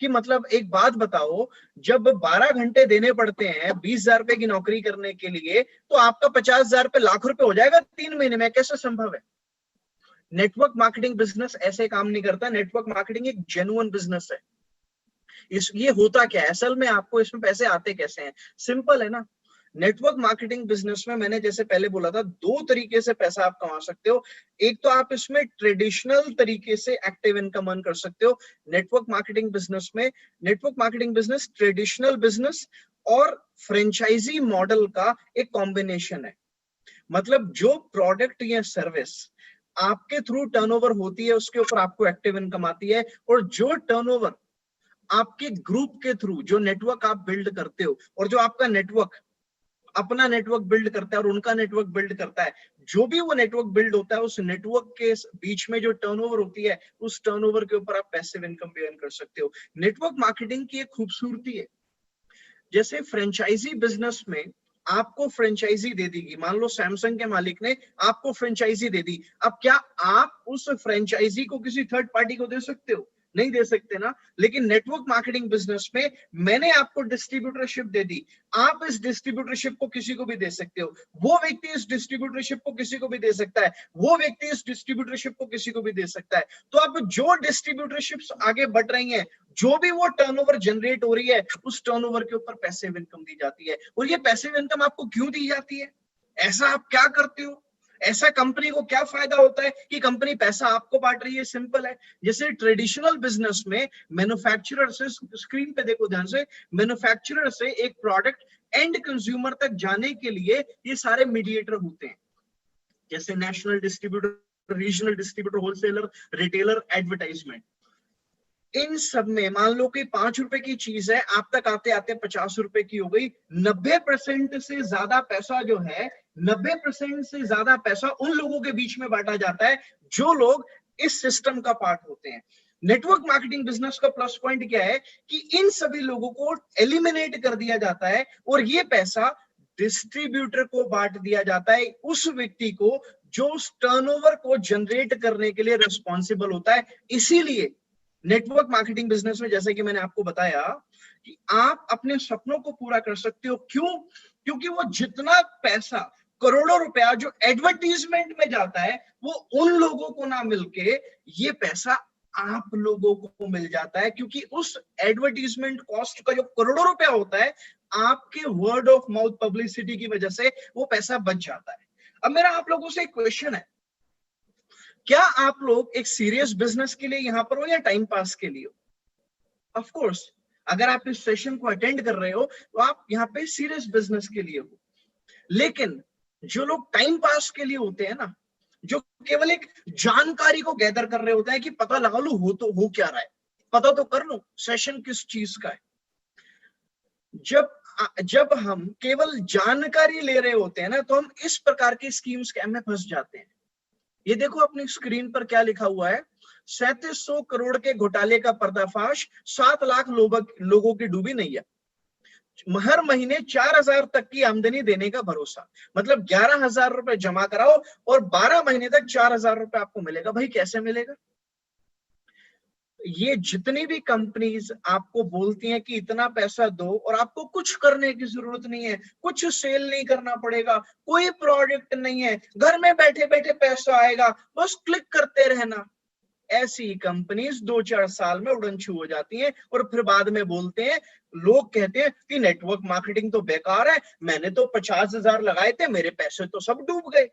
कि मतलब एक बात बताओ, जब 12 घंटे देने पड़ते हैं 20,000 रुपए की नौकरी करने के लिए, तो आपका 50,000 रुपए लाख रुपए हो जाएगा 3 महीने में, कैसे संभव है? नेटवर्क मार्केटिंग बिजनेस ऐसे काम नहीं करता। नेटवर्क मार्केटिंग एक जेन्युइन बिजनेस है। ये होता क्या है असल में, आपको इसमें पैसे आते कैसे हैं? सिंपल है ना, नेटवर्क मार्केटिंग बिजनेस में मैंने जैसे पहले बोला था, 2 तरीके से पैसा आप कमा सकते हो। एक तो आप इसमें ट्रेडिशनल तरीके से एक्टिव इनकम अर्न कर सकते हो। Network marketing business traditional business और फ्रेंचाइजी मॉडल का एक कॉम्बिनेशन है। मतलब जो प्रोडक्ट या सर्विस आपके थ्रू टर्नओवर होती है, उसके ऊपर आपको एक्टिव इनकम आती है, और जो टर्नओवर आपके ग्रुप के थ्रू, जो नेटवर्क आप बिल्ड करते हो, और जो आपका नेटवर्क अपना नेटवर्क बिल्ड करता है और उनका नेटवर्क बिल्ड करता है। जो भी वो नेटवर्क बिल्ड होता है, उस नेटवर्क के बीच में जो टर्नओवर होती है, उस टर्नओवर के ऊपर आप पैसिव इनकम भी अर्न कर सकते हो। नेटवर्क मार्केटिंग की एक खूबसूरती है, जैसे फ्रेंचाइजी बिजनेस में आपको फ्रेंचाइजी दे दी गई, मान लो सैमसंग के मालिक ने आपको फ्रेंचाइजी दे दी, अब क्या आप उस फ्रेंचाइजी को किसी थर्ड पार्टी को दे सकते हो? नहीं दे सकते ना। लेकिन नेटवर्क मार्केटिंग बिजनेस में मैंने आपको डिस्ट्रीब्यूटरशिप दे दी, आप इस डिस्ट्रीब्यूटरशिप को किसी को भी दे सकते हो, वो व्यक्ति इस डिस्ट्रीब्यूटरशिप को किसी को भी दे सकता है, वो व्यक्ति इस डिस्ट्रीब्यूटरशिप को किसी को भी दे सकता है। तो अब जो डिस्ट्रीब्यूटरशिप्स आगे बढ़ रही हैं, जो भी वो टर्नओवर जनरेट हो रही है, उस टर्नओवर के ऊपर पैसिव इनकम दी जाती है। और ये पैसिव इनकम आपको क्यों दी जाती है? ऐसा आप क्या करते हो? ऐसा कंपनी को क्या फायदा होता है कि कंपनी पैसा आपको बांट रही है? सिंपल है। जैसे ट्रेडिशनल बिजनेस में मैन्युफैक्चरर से, स्क्रीन पे देखो ध्यान से, मैन्युफैक्चरर से एक प्रोडक्ट एंड कंज्यूमर तक जाने के लिए ये सारे मीडिएटर होते हैं, जैसे national distributor, regional distributor, wholesaler, retailer, advertisement. इन सब में मान लो कि 5 रुपए की चीज है, आप तक आते आते 50 रुपए की हो गई। 90% से ज्यादा पैसा जो है, 90% से ज्यादा पैसा उन लोगों के बीच में बांटा जाता है जो लोग इस सिस्टम का पार्ट होते हैं। नेटवर्क मार्केटिंग बिजनेस का प्लस पॉइंट क्या है कि इन सभी लोगों को एलिमिनेट कर दिया जाता है और ये पैसा डिस्ट्रीब्यूटर को बांट दिया जाता है, उस व्यक्ति को जो उस टर्नओवर को जनरेट करने के लिए रिस्पॉन्सिबल होता है। इसीलिए नेटवर्क मार्केटिंग बिजनेस में, जैसे कि मैंने आपको बताया, कि आप अपने सपनों को पूरा कर सकते हो। क्यों? क्योंकि वो जितना पैसा, करोड़ों रुपया जो एडवर्टीजमेंट में जाता है, वो उन लोगों को ना मिलके ये पैसा आप लोगों को मिल जाता है, क्योंकि उस एडवर्टीजमेंट कॉस्ट का जो करोड़ों रुपया होता है, आपके वर्ड ऑफ माउथ पब्लिसिटी की वजह से वो पैसा बच जाता है। अब मेरा आप लोगों से एक क्वेश्चन है, क्या आप लोग एक सीरियस बिजनेस के लिए यहां पर हो या टाइम पास के लिए हो? ऑफ कोर्स, अगर आप इस सेशन को अटेंड कर रहे हो तो आप यहाँ पे सीरियस बिजनेस के लिए हो। लेकिन जो लोग टाइम पास के लिए होते हैं ना, जो केवल एक जानकारी को गैदर कर रहे होते हैं कि पता लगा लो हो क्या रहा है, पता तो कर लो सेशन किस चीज का है, जब हम केवल जानकारी ले रहे होते हैं ना, तो हम इस प्रकार के स्कीम स्कैम में फंस जाते हैं। ये देखो अपनी स्क्रीन पर क्या लिखा हुआ है, 3700 करोड़ के घोटाले का पर्दाफाश, 7 लाख लोगों की डूबी नैया, हर महीने 4000 तक की आमदनी देने का भरोसा। मतलब 11,000 रुपए जमा कराओ और 12 महीने तक 4000 रुपए आपको मिलेगा। भाई कैसे मिलेगा? ये जितनी भी कंपनीज आपको बोलती हैं कि इतना पैसा दो और आपको कुछ करने की जरूरत नहीं है, कुछ सेल नहीं करना पड़ेगा, कोई प्रोडक्ट नहीं है, घर में बैठे बैठे पैसा आएगा, बस क्लिक करते रहना, ऐसी कंपनीज 2-4 साल में उड़न छू हो जाती हैं और फिर बाद में बोलते हैं, लोग कहते हैं कि नेटवर्क मार्केटिंग तो बेकार है, मैंने तो 50,000 लगाए थे, मेरे पैसे तो सब डूब गए।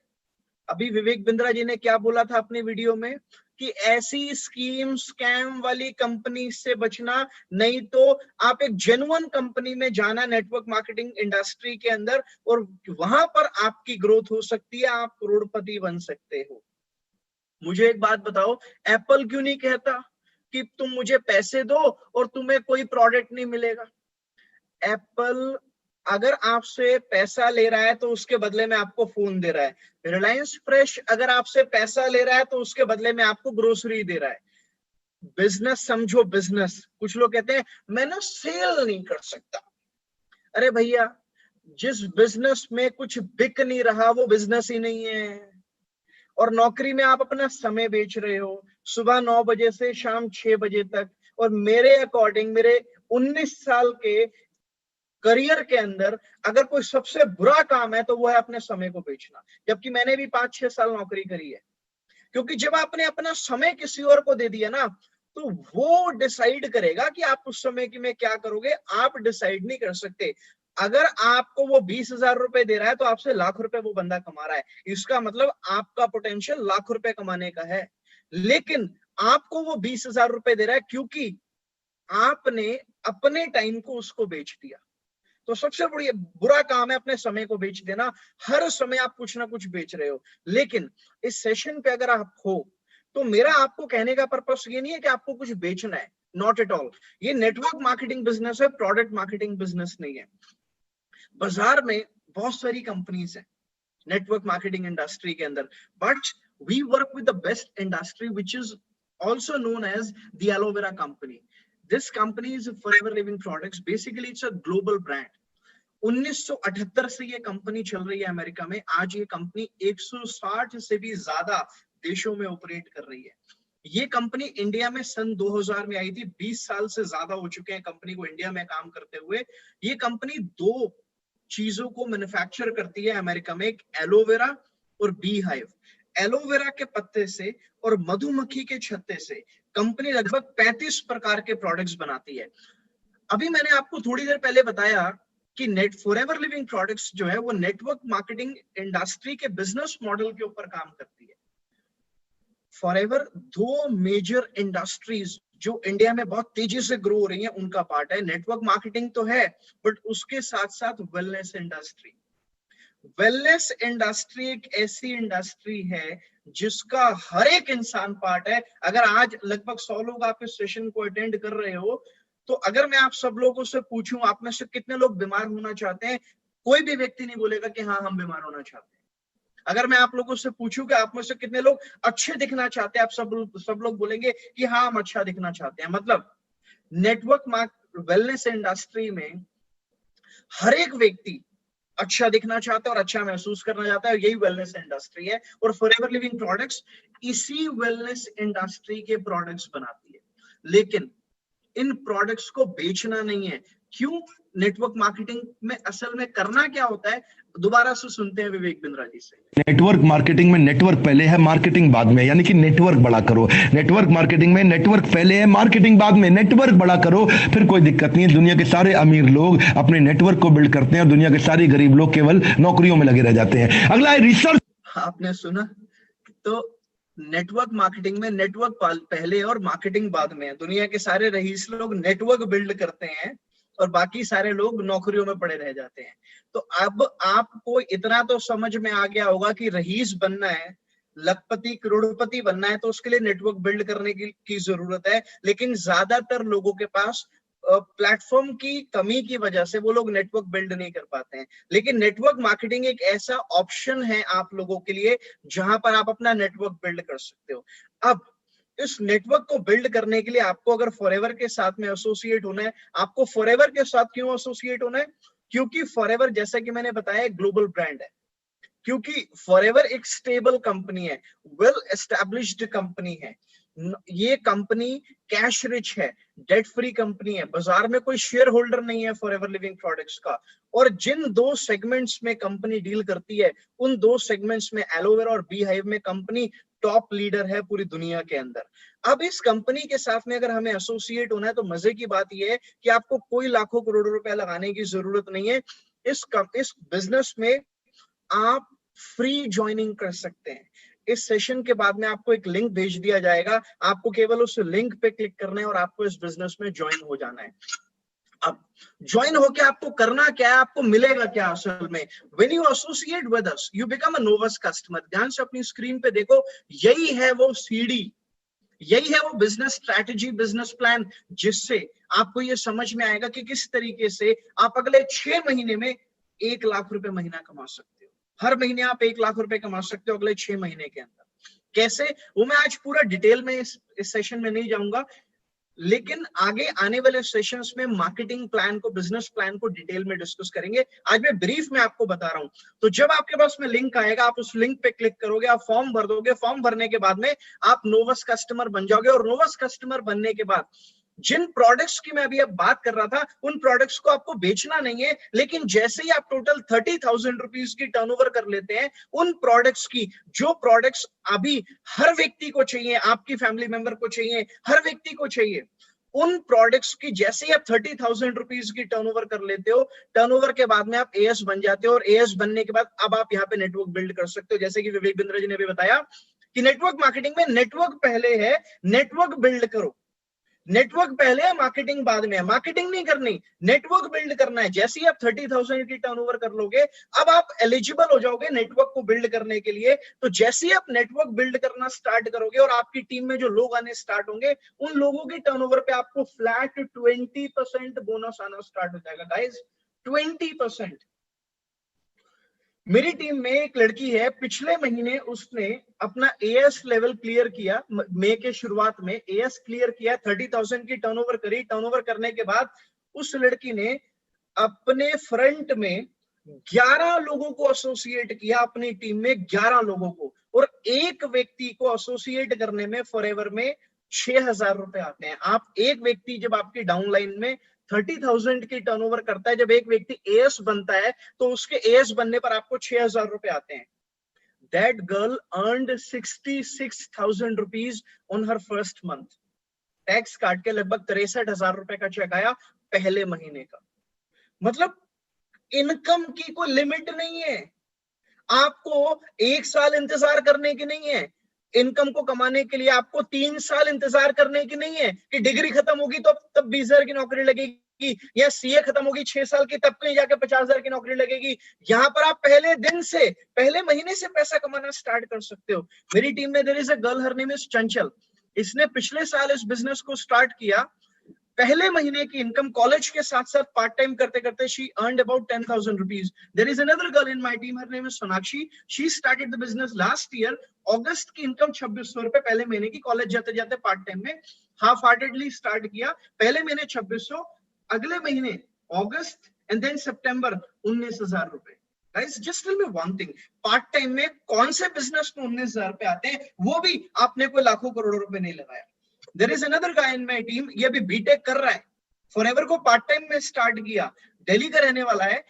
अभी विवेक बिंद्रा जी ने क्या बोला था अपनी वीडियो में कि ऐसी स्कीम स्कैम वाली कंपनी से बचना, नहीं तो आप एक जेन्युइन कंपनी में जाना नेटवर्क मार्केटिंग इंडस्ट्री के अंदर, और वहां पर आपकी ग्रोथ हो सकती है, आप करोड़पति बन सकते हो। मुझे एक बात बताओ, एप्पल क्यों नहीं कहता कि तुम मुझे पैसे दो और तुम्हें कोई प्रोडक्ट नहीं मिलेगा? एप्पल अगर आपसे पैसा ले रहा है तो उसके बदले में आपको फोन दे रहा है। रिलायंस फ्रेश अगर आपसे पैसा ले रहा है तो उसके बदले में आपको ग्रोसरी दे रहा है। बिजनेस समझो बिजनेस। कुछ लोग कहते हैं मैं ना सेल नहीं कर सकता। अरे भैया, जिस बिजनेस में कुछ बिक नहीं रहा वो बिजनेस ही नहीं है। और नौकरी में आप अपना समय बेच रहे हो, सुबह 9 बजे से शाम 6 बजे तक। और मेरे अकॉर्डिंग, मेरे 19 साल के करियर के अंदर अगर कोई सबसे बुरा काम है तो वो है अपने समय को बेचना। जबकि मैंने भी 5-6 साल नौकरी करी है। क्योंकि जब आपने अपना समय किसी और को दे दिया ना, तो वो डिसाइड करेगा कि आप उस समय में क्या करोगे। आप डिसाइड नहीं कर सकते। अगर आपको वो 20,000 रुपए दे रहा है तो आपसे लाख रुपए वो बंदा कमा रहा है, इसका मतलब आपका पोटेंशियल लाख रुपए कमाने का है। लेकिन आपको वो 20,000 रुपए दे रहा है क्योंकि आपने अपने टाइम को उसको बेच दिया। तो सबसे बड़ी बुरा काम है अपने समय को बेच देना। हर समय आप कुछ ना कुछ बेच रहे हो। लेकिन इस सेशन पे अगर आप हो तो मेरा आपको कहने का पर्पस ये नहीं है कि आपको कुछ बेचना है, नॉट एट ऑल। ये नेटवर्क मार्केटिंग बिजनेस है, प्रोडक्ट मार्केटिंग बिजनेस नहीं है। बाजार में बहुत सारी कंपनीज हैं नेटवर्क मार्केटिंग इंडस्ट्री के अंदर, but we work with the best industry which is also known as the aloe vera company. This company is forever living products. Basically it's a global brand. 1978 से ये कंपनी चल रही है अमेरिका में. आज ये कंपनी 160 से भी ज्यादा देशों में ऑपरेट कर रही है. ये कंपनी इंडिया में सन 2000 में आई थी. 20 साल से ज्यादा हो चुके हैं कंपनी को इंडिया में काम करते हुए. ये कंपनी दो चीजों को मैन्युफैक्चर करती है अमेरिका में, एक एलोवेरा और बी हाइव. एलोवेरा के पत्ते से और मधुमक्खी के छत्ते से कंपनी लगभग 35 प्रकार के प्रोडक्ट्स बनाती है. अभी मैंने आपको थोड़ी देर पहले बताया कि नेट फॉरएवर लिविंग प्रोडक्ट्स जो है वो नेटवर्क मार्केटिंग इंडस्ट्री के बिजनेस मॉडल के ऊपर काम करती है. फॉरएवर दो मेजर इंडस्ट्रीज जो इंडिया में बहुत तेजी से ग्रो हो रही हैं उनका पार्ट है. नेटवर्क मार्केटिंग तो है, बट उसके साथ साथ वेलनेस इंडस्ट्री. वेलनेस इंडस्ट्री एक ऐसी इंडस्ट्री है जिसका हर एक इंसान पार्ट है. अगर आज लगभग 100 लोग आप इस सेशन को अटेंड कर रहे हो, तो अगर मैं आप सब लोगों से पूछूं आप में से कितने लोग बीमार होना चाहते हैं, कोई भी व्यक्ति नहीं बोलेगा कि हाँ हम बीमार होना चाहते हैं. अगर मैं आप लोगों से पूछूं कि आप में से कितने लोग अच्छे दिखना चाहते हैं, आप सब लोग बोलेंगे कि हाँ हम अच्छा दिखना चाहते हैं. मतलब नेटवर्क वेलनेस इंडस्ट्री में हर एक व्यक्ति अच्छा दिखना चाहता है और अच्छा महसूस करना चाहता है. यही वेलनेस इंडस्ट्री है और फॉरएवर लिविंग प्रोडक्ट्स इसी वेलनेस इंडस्ट्री के प्रोडक्ट्स बनाती है. लेकिन इन प्रोडक्ट्स को बेचना नहीं है. क्यों? नेटवर्क मार्केटिंग में असल में करना क्या होता है, दोबारा से सुनते हैं विवेक बिंद्रा जी से. नेटवर्क मार्केटिंग में नेटवर्क पहले है, मार्केटिंग बाद में, यानी कि नेटवर्क बड़ा करो. नेटवर्क मार्केटिंग में नेटवर्क पहले है, मार्केटिंग बाद में. नेटवर्क बड़ा करो, फिर कोई दिक्कत नहीं है. दुनिया के सारे अमीर लोग अपने नेटवर्क को बिल्ड करते हैं और दुनिया के सारे गरीब लोग केवल नौकरियों में लगे रह जाते हैं. अगला है रिसर्च. आपने सुना, तो नेटवर्क मार्केटिंग में नेटवर्क पहले और मार्केटिंग बाद में. दुनिया के सारे रईस लोग नेटवर्क बिल्ड करते हैं और बाकी सारे लोग नौकरियों में पड़े रह जाते हैं. तो अब आपको इतना तो समझ में आ गया होगा कि रईस बनना है, लखपति करोड़पति बनना है, तो उसके लिए नेटवर्क बिल्ड करने की जरूरत है. लेकिन ज्यादातर लोगों के पास प्लेटफॉर्म की कमी की वजह से वो लोग नेटवर्क बिल्ड नहीं कर पाते हैं. लेकिन नेटवर्क मार्केटिंग एक ऐसा ऑप्शन है आप लोगों के लिए जहां पर आप अपना नेटवर्क बिल्ड कर सकते हो. अब इस नेटवर्क को बिल्ड करने के लिए आपको अगर फॉरएवर के साथ में एसोसिएट होना है, आपको फॉरएवर के साथ क्यों एसोसिएट होना है? क्योंकि फॉरएवर, जैसा कि मैंने बताया, ग्लोबल ब्रांड है. क्योंकि फॉरएवर एक स्टेबल कंपनी है, वेल एस्टैब्लिश्ड कंपनी है. ये कंपनी कैश रिच है, डेट फ्री कंपनी है. बाजार में कोई शेयर होल्डर नहीं है फॉरएवर लिविंग प्रोडक्ट्स का. और जिन दो सेगमेंट्स में कंपनी डील करती है, उन दो सेगमेंट्स में एलोवेरा और बी हाइव में कंपनी टॉप लीडर है पूरी दुनिया के अंदर. अब इस कंपनी के साथ में अगर हमें एसोसिएट होना है तो मजे की बात यह है कि आपको कोई लाखों करोड़ों रुपए लगाने की जरूरत नहीं है. इस बिजनेस में आप फ्री ज्वाइनिंग कर सकते हैं. इस सेशन के बाद में आपको एक लिंक भेज दिया जाएगा, आपको केवल उस लिंक पे क्लिक करना है और आपको इस बिजनेस में ज्वाइन हो जाना है. अब ज्वाइन होके आपको करना क्या है, आपको मिलेगा क्या असल में? When you associate with us you become a novus customer. ध्यान से अपनी स्क्रीन पे देखो, यही है वो सीडी, यही है वो बिजनेस स्ट्रैटेजी, बिजनेस प्लान, जिससे आपको ये समझ में आएगा कि किस तरीके से आप अगले 6 महीने में 1 लाख रुपए महीना कमा सकते हो. हर महीने आप 1 लाख रुपए कमा सकते हो अगले 6 महीने के अंदर. कैसे, वो मैं आज पूरा डिटेल में इस सेशन में नहीं जाऊंगा, लेकिन आगे आने वाले सेशंस में मार्केटिंग प्लान को, बिजनेस प्लान को डिटेल में डिस्कस करेंगे. आज मैं ब्रीफ में आपको बता रहा हूं. तो जब आपके पास में लिंक आएगा, आप उस लिंक पे क्लिक करोगे, आप फॉर्म भर दोगे. फॉर्म भरने के बाद में आप नोवस कस्टमर बन जाओगे. और नोवस कस्टमर बनने के बाद जिन प्रोडक्ट्स की मैं अभी अब बात कर रहा था, उन प्रोडक्ट्स को आपको बेचना नहीं है, लेकिन जैसे ही आप टोटल 30,000 रुपीज की टर्नओवर कर लेते हैं, उन प्रोडक्ट्स की, जो प्रोडक्ट्स अभी हर व्यक्ति को चाहिए, आपकी फैमिली मेंबर को चाहिए, हर व्यक्ति को चाहिए, उन प्रोडक्ट्स की जैसे ही आप 30,000 रुपीज की टर्नओवर कर लेते हो, टर्नओवर के बाद में आप एएस बन जाते हो. और एएस बनने के बाद अब आप यहाँ पे नेटवर्क बिल्ड कर सकते हो. जैसे कि विवेक बिंद्रा जी ने भी बताया कि नेटवर्क मार्केटिंग में नेटवर्क पहले है, नेटवर्क बिल्ड करो. नेटवर्क पहले है, मार्केटिंग बाद में है. मार्केटिंग नहीं करनी, नेटवर्क बिल्ड करना है. जैसे ही आप 30,000 की टर्नओवर कर लोगे, अब आप एलिजिबल हो जाओगे नेटवर्क को बिल्ड करने के लिए. तो जैसे ही आप नेटवर्क बिल्ड करना स्टार्ट करोगे और आपकी टीम में जो लोग आने स्टार्ट होंगे, उन लोगों की टर्नओवर पे आपको फ्लैट 20% बोनस आना स्टार्ट हो जाएगा. गाइस, 20%. मेरी टीम में एक लड़की है, पिछले महीने उसने अपना एएस लेवल क्लियर किया, मई के शुरुआत में एएस क्लियर किया, 30,000 की टर्नओवर करी। टर्नओवर करने के बाद उस लड़की ने अपने फ्रंट में 11 लोगों को एसोसिएट किया, अपनी टीम में 11 लोगों को, और एक व्यक्ति को एसोसिएट करने में फॉरएवर में 6,000 रुपए आते हैं। आप एक व्यक्ति जब आपकी डाउनलाइन में 30,000 की टर्नओवर करता है, जब एक व्यक्ति एएस बनता है तो उसके एएस बनने पर आपको 6,000 रुपए आते हैं। That girl earned 66,000 rupees on her first month. Tax काट के लगभग 63,000 रुपए का चेक आया पहले महीने का। मतलब इनकम की कोई लिमिट नहीं है, आपको 1 साल इंतजार करने की नहीं है। इनकम को कमाने के लिए आपको 3 साल इंतजार करने की नहीं है कि डिग्री खत्म होगी तो तब 20,000 की नौकरी लगेगी, या सीए खत्म होगी 6 साल की तब कहीं जाके 50,000 की नौकरी लगेगी। यहाँ पर आप पहले दिन से, पहले महीने से पैसा कमाना स्टार्ट कर सकते हो। मेरी टीम में there is a girl, her name is Chanchal. इसने पिछले साल इस बिजनेस को स्टार्ट किया। पहले महीने की इनकम कॉलेज के साथ साथ पार्ट टाइम करते करते she earned about 10,000 rupees. There is another girl in my team, her name is Sonakshi. She started the business last year. अगस्त की इनकम 2,600 रुपए पहले महीने की, कॉलेज जाते जाते पार्ट टाइम में हाफ हार्टेडली स्टार्ट किया। पहले महीने 2,600, अगले महीने अगस्त एंड देन सितंबर 19,000 रुपए। Guys, just tell me one thing, part time में कौन से बिजनेस में 19,000 रुपए आते हैं, वो भी आपने कोई लाखों करोड़ों रुपए नहीं लगाया। There is another guy in my team, ये अभी बीटेक कर रहा है, फॉरएवर को पार्ट टाइम में स्टार्ट किया, दिल्ली का रहने वाला है।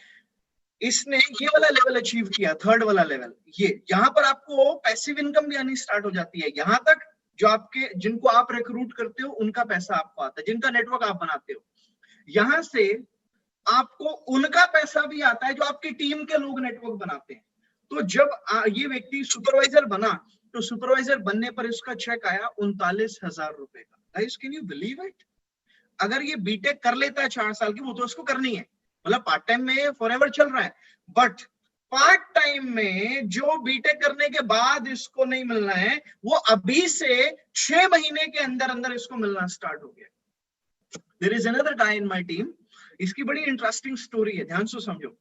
इसने ये वाला लेवल अचीव किया, थर्ड वाला लेवल। ये यहाँ पर आपको पैसिव इनकम भी आनी स्टार्ट हो जाती है। यहाँ तक जो आपके, जिनको आप रिक्रूट करते हो उनका पैसा आपको आता है, जिनका नेटवर्क आप बनाते हो, यहाँ से आपको उनका पैसा भी आता है जो आपकी टीम के लोग नेटवर्क बनाते हैं। तो जब ये व्यक्ति सुपरवाइजर बना, तो सुपरवाइजर बनने पर इसका चेक आया 39,000 रुपए का। Guys, can you believe it? अगर ये बीटेक कर लेता है 4 साल की, वो तो उसको करनी है, मतलब पार्ट टाइम में फॉरएवर चल रहा है, बट पार्ट टाइम में जो बीटेक करने के बाद इसको नहीं मिलना है, वो अभी से 6 महीने के अंदर अंदर इसको मिलना स्टार्ट हो गया। There is another guy in my team, इसकी बड़ी इंटरेस्टिंग स्टोरी है, ध्यान से समझो।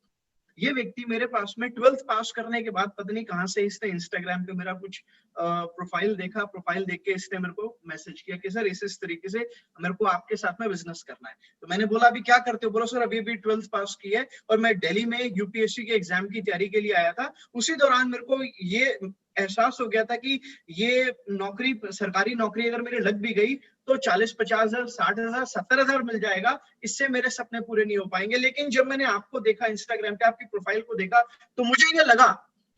ये व्यक्ति मेरे पास में 12th पास करने के बाद पता नहीं कहां से इसने इंस्टाग्राम पे मेरा कुछ प्रोफाइल देखा, प्रोफाइल देख के इसने मेरे को मैसेज किया कि सर इस तरीके से मेरे को आपके साथ में बिजनेस करना है। तो मैंने बोला अभी क्या करते हो? बोला सर अभी 12th पास की है और मैं दिल्ली में यूपीएससी के एग्जाम की तैयारी के लिए आया था। उसी दौरान मेरे को ये एहसास हो गया था कि ये नौकरी, सरकारी नौकरी अगर मेरी लग भी गई तो 40-50,000, 60,000, 70,000 मिल जाएगा, इससे मेरे सपने पूरे नहीं हो पाएंगे। लेकिन जब मैंने आपको देखा इंस्टाग्राम पे, आपकी प्रोफाइल को देखा, तो मुझे ये लगा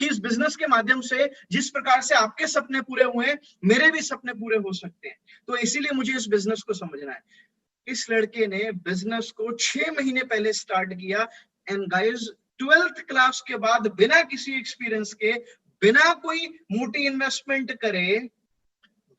कि इस बिजनेस के माध्यम से जिस प्रकार से आपके सपने पूरे हुए हैं, मेरे भी सपने पूरे हो सकते हैं। तो इसीलिए मुझे इस बिजनेस को समझना है। इस लड़के ने बिजनेस को 6 महीने पहले स्टार्ट किया, एंड गाइस 12th क्लास के बाद बिना किसी एक्सपीरियंस के, बिना कोई मोटी इन्वेस्टमेंट करे,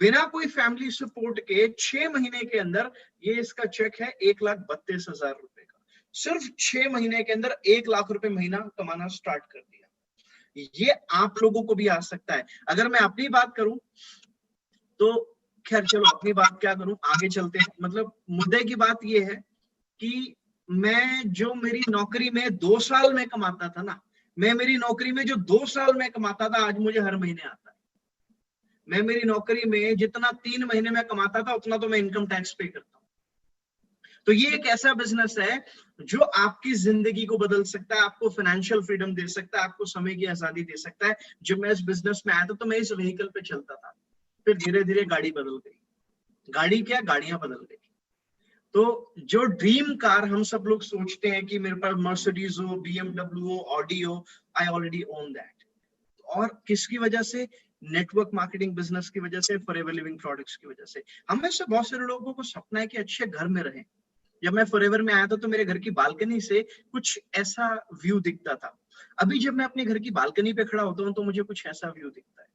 बिना कोई फैमिली सपोर्ट के 6 महीने के अंदर ये इसका चेक है 1,32,000 रुपए का। सिर्फ 6 महीने के अंदर 1 लाख रुपए महीना कमाना स्टार्ट कर दिया। ये आप लोगों को भी आ सकता है। अगर मैं अपनी बात करूं तो खैर चलो, अपनी बात क्या करूं, आगे चलते हैं। मतलब मुद्दे की बात ये है कि मैं जो मेरी नौकरी में 2 साल में कमाता था ना, मैं मेरी नौकरी में जो 2 साल में कमाता था, आज मुझे हर महीने आता है। मैं मेरी नौकरी में जितना 3 महीने में कमाता था, उतना तो मैं इनकम टैक्स पे करता हूं। तो ये एक ऐसा बिजनेस है जो आपकी जिंदगी को बदल सकता है, आपको फाइनेंशियल फ्रीडम दे सकता है, आपको समय की आजादी दे सकता है। जब मैं इस बिजनेस में आया था तो मैं इस व्हीकल पे चलता था, फिर धीरे धीरे गाड़ी बदल गई। गाड़ी क्या, गाड़ियां बदल गई। तो जो ड्रीम कार हम सब लोग सोचते हैं कि मेरे पास मर्सिडीज हो, BMW हो, ऑडी हो, आई ऑलरेडी ओन दैट। और किसकी वजह से? नेटवर्क मार्केटिंग बिजनेस की वजह से, फॉरएवर लिविंग प्रोडक्ट्स की वजह से। हम में से बहुत सारे लोगों को सपना है कि अच्छे घर में रहें। जब मैं फॉरएवर में आया था तो मेरे घर की बालकनी से कुछ ऐसा व्यू दिखता था। अभी जब मैं अपने घर की बालकनी पे खड़ा होता हूँ तो मुझे कुछ ऐसा व्यू दिखता है।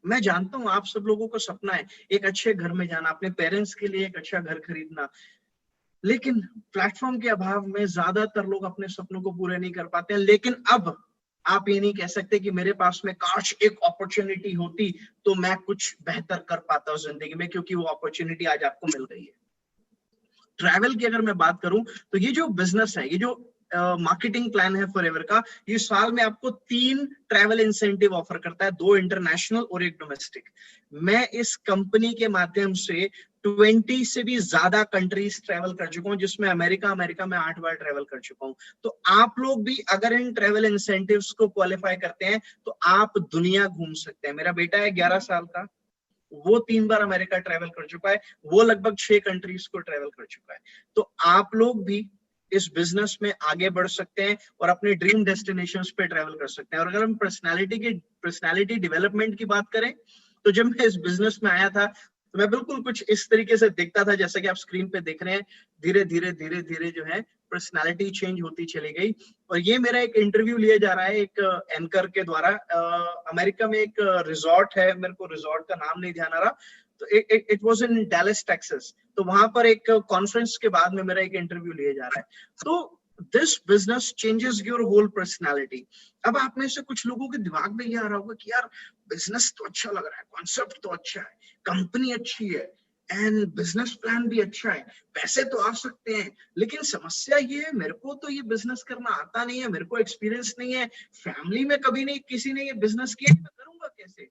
मैं जानता हूँ आप सब लोगों को सपना है एक अच्छे घर में जाना, अपने पेरेंट्स के लिए एक अच्छा घर खरीदना, लेकिन प्लेटफॉर्म के अभाव में ज्यादातर लोग अपने सपनों को पूरे नहीं कर पाते हैं। लेकिन अब आप ये नहीं कह सकते कि मेरे पास में काश एक अपॉर्चुनिटी होती तो मैं कुछ बेहतर कर पाता हूँ जिंदगी में, क्योंकि वो अपॉर्चुनिटी आज आपको मिल गई है। ट्रैवल की अगर मैं बात करूं तो ये जो बिजनेस है, ये जो मार्केटिंग प्लान है फॉरएवर का, ये साल में आपको 3 ट्रैवल इंसेंटिव ऑफर करता है, 2 इंटरनेशनल और 1 डोमेस्टिक। मैं इस कंपनी के माध्यम से 20 से भी ज्यादा कंट्रीज ट्रैवल कर चुका हूं, जिसमें अमेरिका में 8 बार ट्रैवल कर चुका हूं। तो आप लोग भी अगर इन ट्रैवल इंसेंटिव्स को क्वालिफाई करते हैं तो आप दुनिया घूम सकते हैं। मेरा बेटा है 11 साल का, वो 3 बार अमेरिका ट्रैवल कर चुका है, वो लगभग 6 कंट्रीज को ट्रैवल कर चुका है। तो आप लोग भी इस बिजनेस में आगे बढ़ सकते हैं और अपने ड्रीम डेस्टिनेशंस पे ट्रैवल कर सकते हैं। और अगर हम पर्सनालिटी डेवलपमेंट की बात करें, तो जब मैं इस बिजनेस में आया था तो मैं बिल्कुल कुछ इस तरीके से दिखता था जैसा कि आप स्क्रीन पे देख रहे हैं। धीरे धीरे जो है पर्सनालिटी चेंज होती चली गई। और ये मेरा एक इंटरव्यू लिया जा रहा है एक एंकर के द्वारा। अमेरिका में एक रिजॉर्ट है, मेरे को रिजॉर्ट का नाम नहीं ध्यान आ रहा, तो it was in Dallas Texas. तो वहां पर एक कॉन्फ्रेंस के बाद में मेरा एक इंटरव्यू लिया जा रहा है। तो this business changes your whole personality. अब आप में से कुछ लोगों के दिमाग में ये आ रहा होगा कि यार बिजनेस तो अच्छा लग रहा है, कॉन्सेप्ट तो अच्छा है, कंपनी अच्छी है एंड बिजनेस प्लान भी अच्छा है, पैसे तो आ सकते हैं, लेकिन समस्या ये है मेरे को तो ये बिजनेस करना आता नहीं है, मेरे को एक्सपीरियंस नहीं है, फैमिली में कभी नहीं किसी ने ये बिजनेस किया, मैं करूंगा कैसे?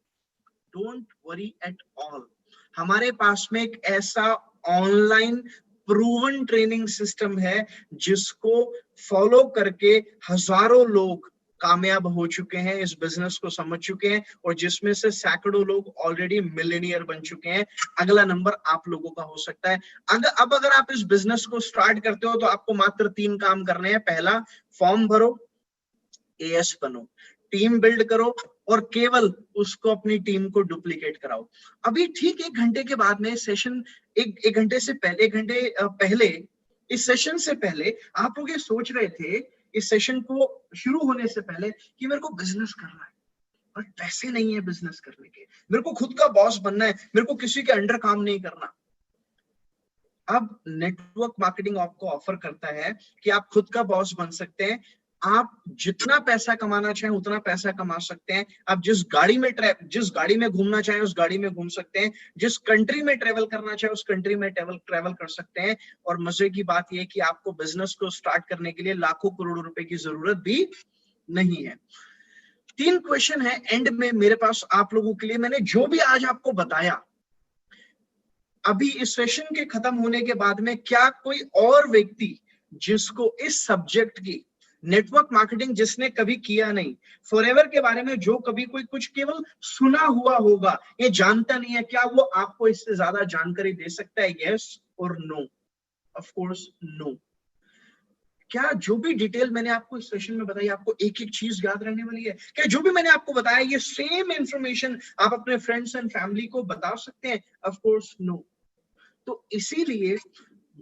Don't worry at all. हमारे पास में एक ऐसा ऑनलाइन प्रूवन ट्रेनिंग सिस्टम है जिसको फॉलो करके हजारों लोग कामयाब हो चुके हैं, इस बिजनेस को समझ चुके हैं और जिसमें से सैकड़ों लोग ऑलरेडी मिलियनियर बन चुके हैं। अगला नंबर आप लोगों का हो सकता है। अगर आप इस बिजनेस को स्टार्ट करते हो तो आपको मात्र 3 काम करने हैं। पहला, फॉर्म भरो, एएस बनो, टीम बिल्ड करो और केवल उसको अपनी टीम को डुप्लीकेट कराओ। अभी ठीक 1 घंटे के बाद में सेशन, एक घंटे से पहले, 1 घंटे पहले, इस सेशन से पहले आप लोग ये सोच रहे थे, इस सेशन को शुरू होने से पहले, कि मेरे को बिजनेस करना है पर पैसे नहीं है बिजनेस करने के, मेरे को खुद का बॉस बनना है, मेरे को किसी के अंडर काम नहीं करना। अब नेटवर्क मार्केटिंग आपको ऑफर करता है कि आप खुद का बॉस बन सकते हैं। आप जितना पैसा कमाना चाहें उतना पैसा कमा सकते हैं। आप जिस गाड़ी में घूमना चाहें उस गाड़ी में घूम सकते हैं, जिस कंट्री में ट्रेवल करना चाहे उस कंट्री में ट्रेवल कर सकते हैं। और मजे की बात यह है कि आपको बिजनेस को स्टार्ट करने के लिए लाखों करोड़ों रुपए की जरूरत भी नहीं है। 3 क्वेश्चन है एंड में मेरे पास आप लोगों के लिए। मैंने जो भी आज आपको बताया, अभी इस सेशन के खत्म होने के बाद में क्या कोई और व्यक्ति जिसको इस सब्जेक्ट की, नेटवर्क मार्केटिंग जिसने कभी किया नहीं, फॉरएवर के बारे में जो कभी कोई कुछ केवल सुना हुआ होगा, ये जानता नहीं है, क्या वो आपको इससे ज्यादा जानकारी दे सकता है? यस और नो? Of course no. क्या जो भी डिटेल मैंने आपको इस सेशन में बताई, आपको एक एक चीज याद रहने वाली है? क्या जो भी मैंने आपको बताया ये सेम इंफॉर्मेशन आप अपने फ्रेंड्स एंड फैमिली को बता सकते हैं? Of course no. तो इसीलिए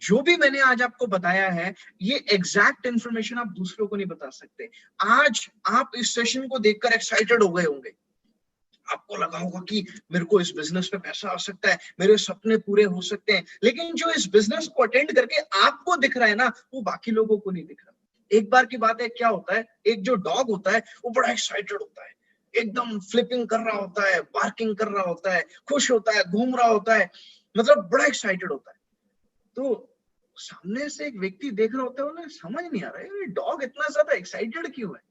जो भी मैंने आज आपको बताया है, ये एग्जैक्ट इंफॉर्मेशन आप दूसरों को नहीं बता सकते। आज आप इस सेशन को देखकर एक्साइटेड हो गए होंगे, आपको लगा होगा कि मेरे को इस बिजनेस में पैसा आ सकता है, मेरे सपने पूरे हो सकते हैं, लेकिन जो इस बिजनेस को अटेंड करके आपको दिख रहा है ना, वो बाकी लोगों को नहीं दिख रहा। एक बार की बात है, क्या होता है, एक जो डॉग होता है वो बड़ा एक्साइटेड होता है, एकदम फ्लिपिंग कर रहा होता है, बार्किंग कर रहा होता है, खुश होता है, घूम रहा होता है, मतलब बड़ा एक्साइटेड होता है। तो सामने से एक व्यक्ति देख रहा होता है, उन्हें समझ नहीं आ रहा है ये डॉग इतना ज्यादा एक्साइटेड क्यों है,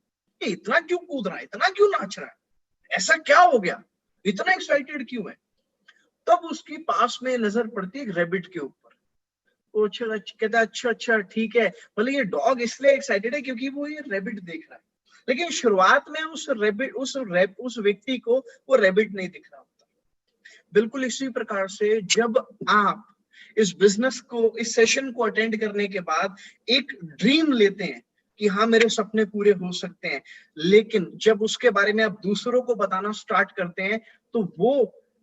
ये इतना क्यों कूद रहा है, इतना क्यों नाच रहा है, ऐसा क्या हो गया, इतना एक्साइटेड क्यों है? तब उसके पास में नजर पड़ती है एक रैबिट के ऊपर। वो कहता है अच्छा ठीक है, मतलब ये डॉग इसलिए एक्साइटेड है क्योंकि वो ये रैबिट देख रहा है। लेकिन शुरुआत में उस व्यक्ति को वो रैबिट नहीं दिख रहा होता। बिल्कुल इसी प्रकार से जब आप इस बिजनेस को, इस सेशन को अटेंड करने के बाद एक ड्रीम लेते हैं कि हाँ मेरे सपने पूरे हो सकते हैं, लेकिन जब उसके बारे में आप दूसरों को बताना स्टार्ट करते हैं तो वो